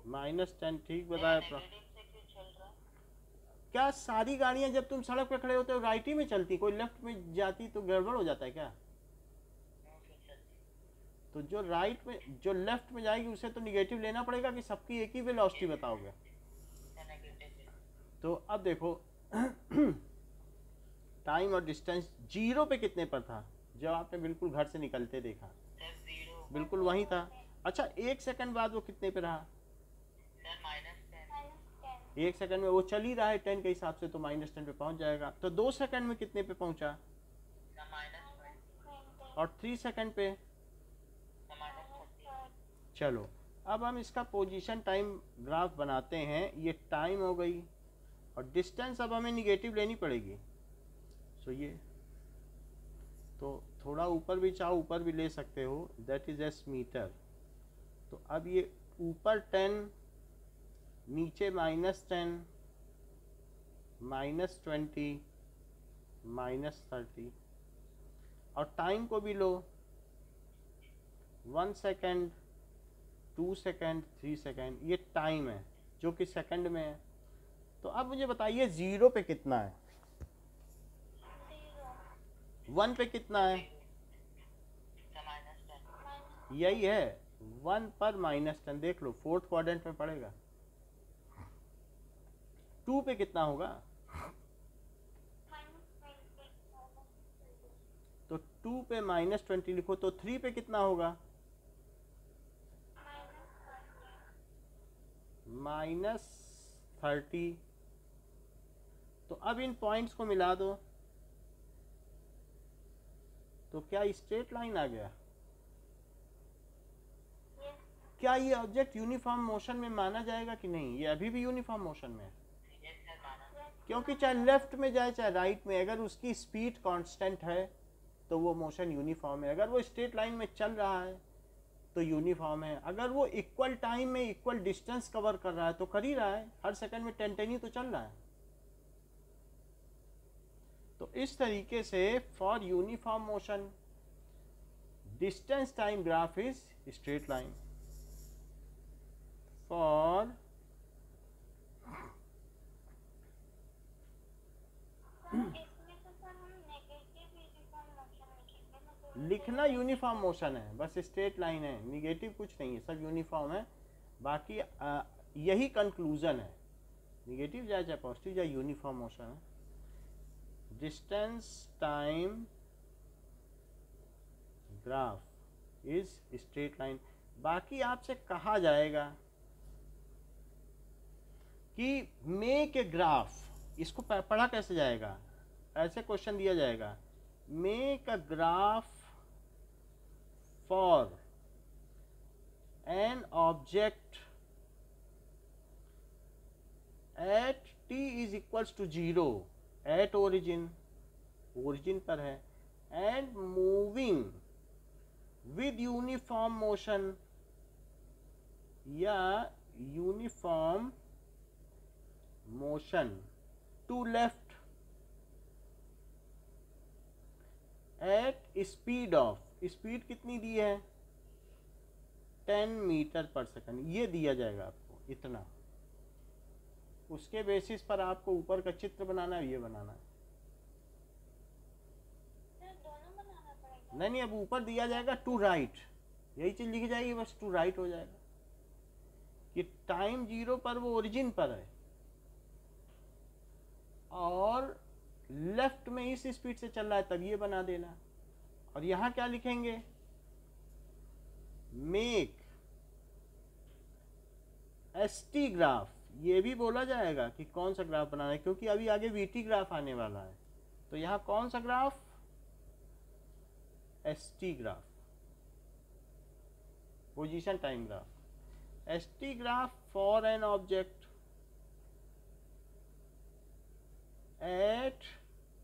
-10। ठीक बताया। क्या सारी गाड़ियां जब तुम सड़क पे खड़े होते हो राइट ही में चलती, कोई लेफ्ट में जाती तो गड़बड़ हो जाता है क्या? तो जो राइट में, जो लेफ्ट में जाएगी उसे तो निगेटिव लेना पड़ेगा कि सबकी एक ही वेलोसिटी बताओगे? तो अब देखो टाइम और डिस्टेंस 0 पे कितने पर था जब आपने बिल्कुल घर से निकलते देखा? बिल्कुल वहीं था। अच्छा 1 सेकंड बाद वो कितने पे रहा? 1 सेकंड में वो चल ही रहा है 10 के हिसाब से, तो -10 पे पहुंच जाएगा। तो 2 सेकंड में कितने पे पहुंचा? और 3 सेकंड पे? चलो अब हम इसका पोजीशन टाइम ग्राफ बनाते हैं। ये टाइम हो गई और डिस्टेंस अब हमें निगेटिव लेनी पड़ेगी। सो ये तो थोड़ा ऊपर भी चाहो ऊपर भी ले सकते हो, दैट इज एस मीटर। तो अब ये ऊपर 10, नीचे -10, -20, -30 और टाइम को भी लो 1 सेकेंड, 2 सेकेंड, 3 सेकेंड, ये टाइम है जो कि सेकंड में है। तो अब मुझे बताइए 0 पे कितना है, 1 पे कितना है? यही है 1 पर -10। देख लो 4th क्वाड्रेंट में पड़ेगा। 2 पे कितना होगा? तो 2 पे -20 लिखो। तो 3 पे कितना होगा? -30। तो अब इन पॉइंट्स को मिला दो तो क्या स्ट्रेट लाइन आ गया? क्या ये ऑब्जेक्ट यूनिफॉर्म मोशन में माना जाएगा कि नहीं? ये अभी भी यूनिफॉर्म मोशन में है, क्योंकि चाहे लेफ्ट में जाए चाहे राइट में, अगर उसकी स्पीड कांस्टेंट है तो वो मोशन यूनिफॉर्म है। अगर वो स्ट्रेट लाइन में चल रहा है तो यूनिफॉर्म है। अगर वो इक्वल टाइम में इक्वल डिस्टेंस कवर कर रहा है तो कर ही रहा है, हर सेकंड में 10 ही तो चल रहा है। तो इस तरीके से for uniform motion distance time graph is straight line. For इसमें तो सर हम नेगेटिव यूनिफॉर्म मोशन लिखेंगे ना, तो लिखना यूनिफॉर्म मोशन है, बस स्ट्रेट लाइन है, निगेटिव कुछ नहीं है, सब यूनिफॉर्म है। बाकी यही कंक्लूजन है, निगेटिव जाए चाहे पॉजिटिव जाए यूनिफॉर्म मोशन है। Distance time graph is straight line. बाकी आपसे कहा जाएगा कि मेक ए ग्राफ, इसको पढ़ा कैसे जाएगा, ऐसे क्वेश्चन दिया जाएगा, make a graph for an object at t is equals to 0 at origin, origin पर है, and moving with uniform motion या uniform motion to left at speed of, speed कितनी दी है 10 मीटर पर सेकंड, ये दिया जाएगा आपको इतना। उसके बेसिस पर आपको ऊपर का चित्र बनाना है, ये बनाना है। सर दोनों बनाना पड़ेगा। नहीं, अब ऊपर दिया जाएगा टू राइट, यही चीज लिखी जाएगी, बस टू राइट हो जाएगा कि टाइम 0 पर वो ओरिजिन पर है और लेफ्ट में इस स्पीड से चल रहा है, तब ये बना देना। और यहां क्या लिखेंगे, मेक एसटी ग्राफ, ये भी बोला जाएगा कि कौन सा ग्राफ बनाना है, क्योंकि अभी आगे वीटी ग्राफ आने वाला है। तो यहां कौन सा graph, ST graph, position time graph. ST graph for an object at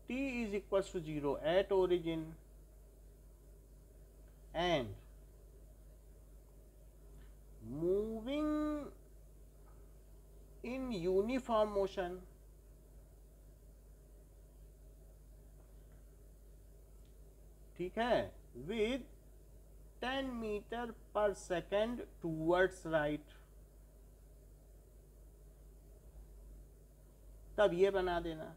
t is equals to 0 at origin and moving in uniform motion ठीक है with 10 मीटर पर सेकेंड टूवर्ड्स राइट, तब ये बना देना।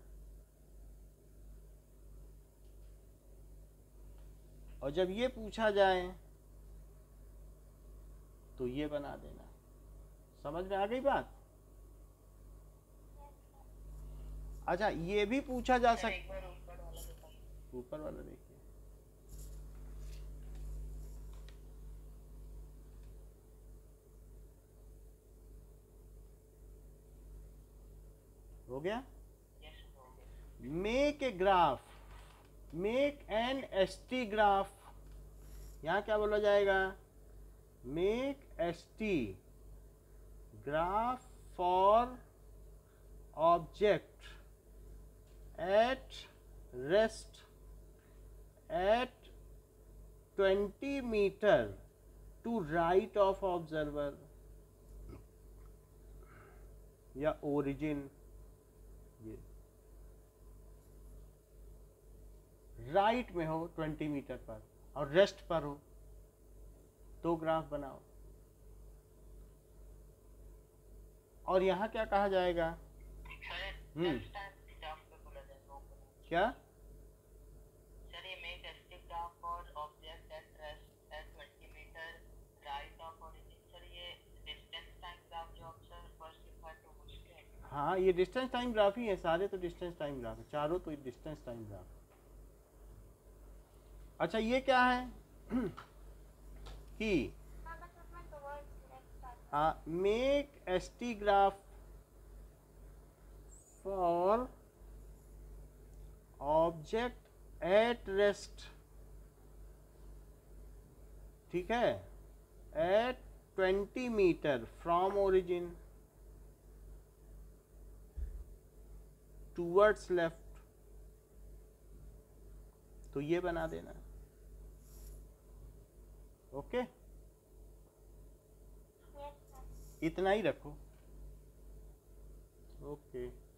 और जब ये पूछा जाए तो ये बना देना। समझ में आ गई बात? अच्छा, ये भी पूछा जा सर, सकता, एक बार ऊपर वाला बताइए। ऊपर वाला देखिए, हो गया। यस हो गया। Make a graph, make an ST graph, यहां क्या बोला जाएगा, make ST graph for object at rest at 20 metre to right of observer या ओरिजिन, ये राइट में हो 20 मीटर पर और रेस्ट पर हो, तो ग्राफ बनाओ। और यहां क्या कहा जाएगा, सर लेफ्ट टाइम ग्राफ पे बोला जाएगा ऊपर। क्या, सर ये make ST graph for object at rest at 20 metre right of origin. Sir ये डिस्टेंस टाइम ग्राफ जो आप सर फर्स्ट लिखा तो उसके, हाँ ये डिस्टेंस टाइम ग्राफ ही है, सारे तो डिस्टेंस टाइम ग्राफ है, चारों तो डिस्टेंस टाइम ग्राफ है। अच्छा ये क्या है कि हाँ बस उसमें टुवर्ड्स लेफ्ट आता make ST graph for object at rest, ठीक है, at 20 metre from origin towards left, तो ये बना देना। ओके, इतना ही रखो। ओके।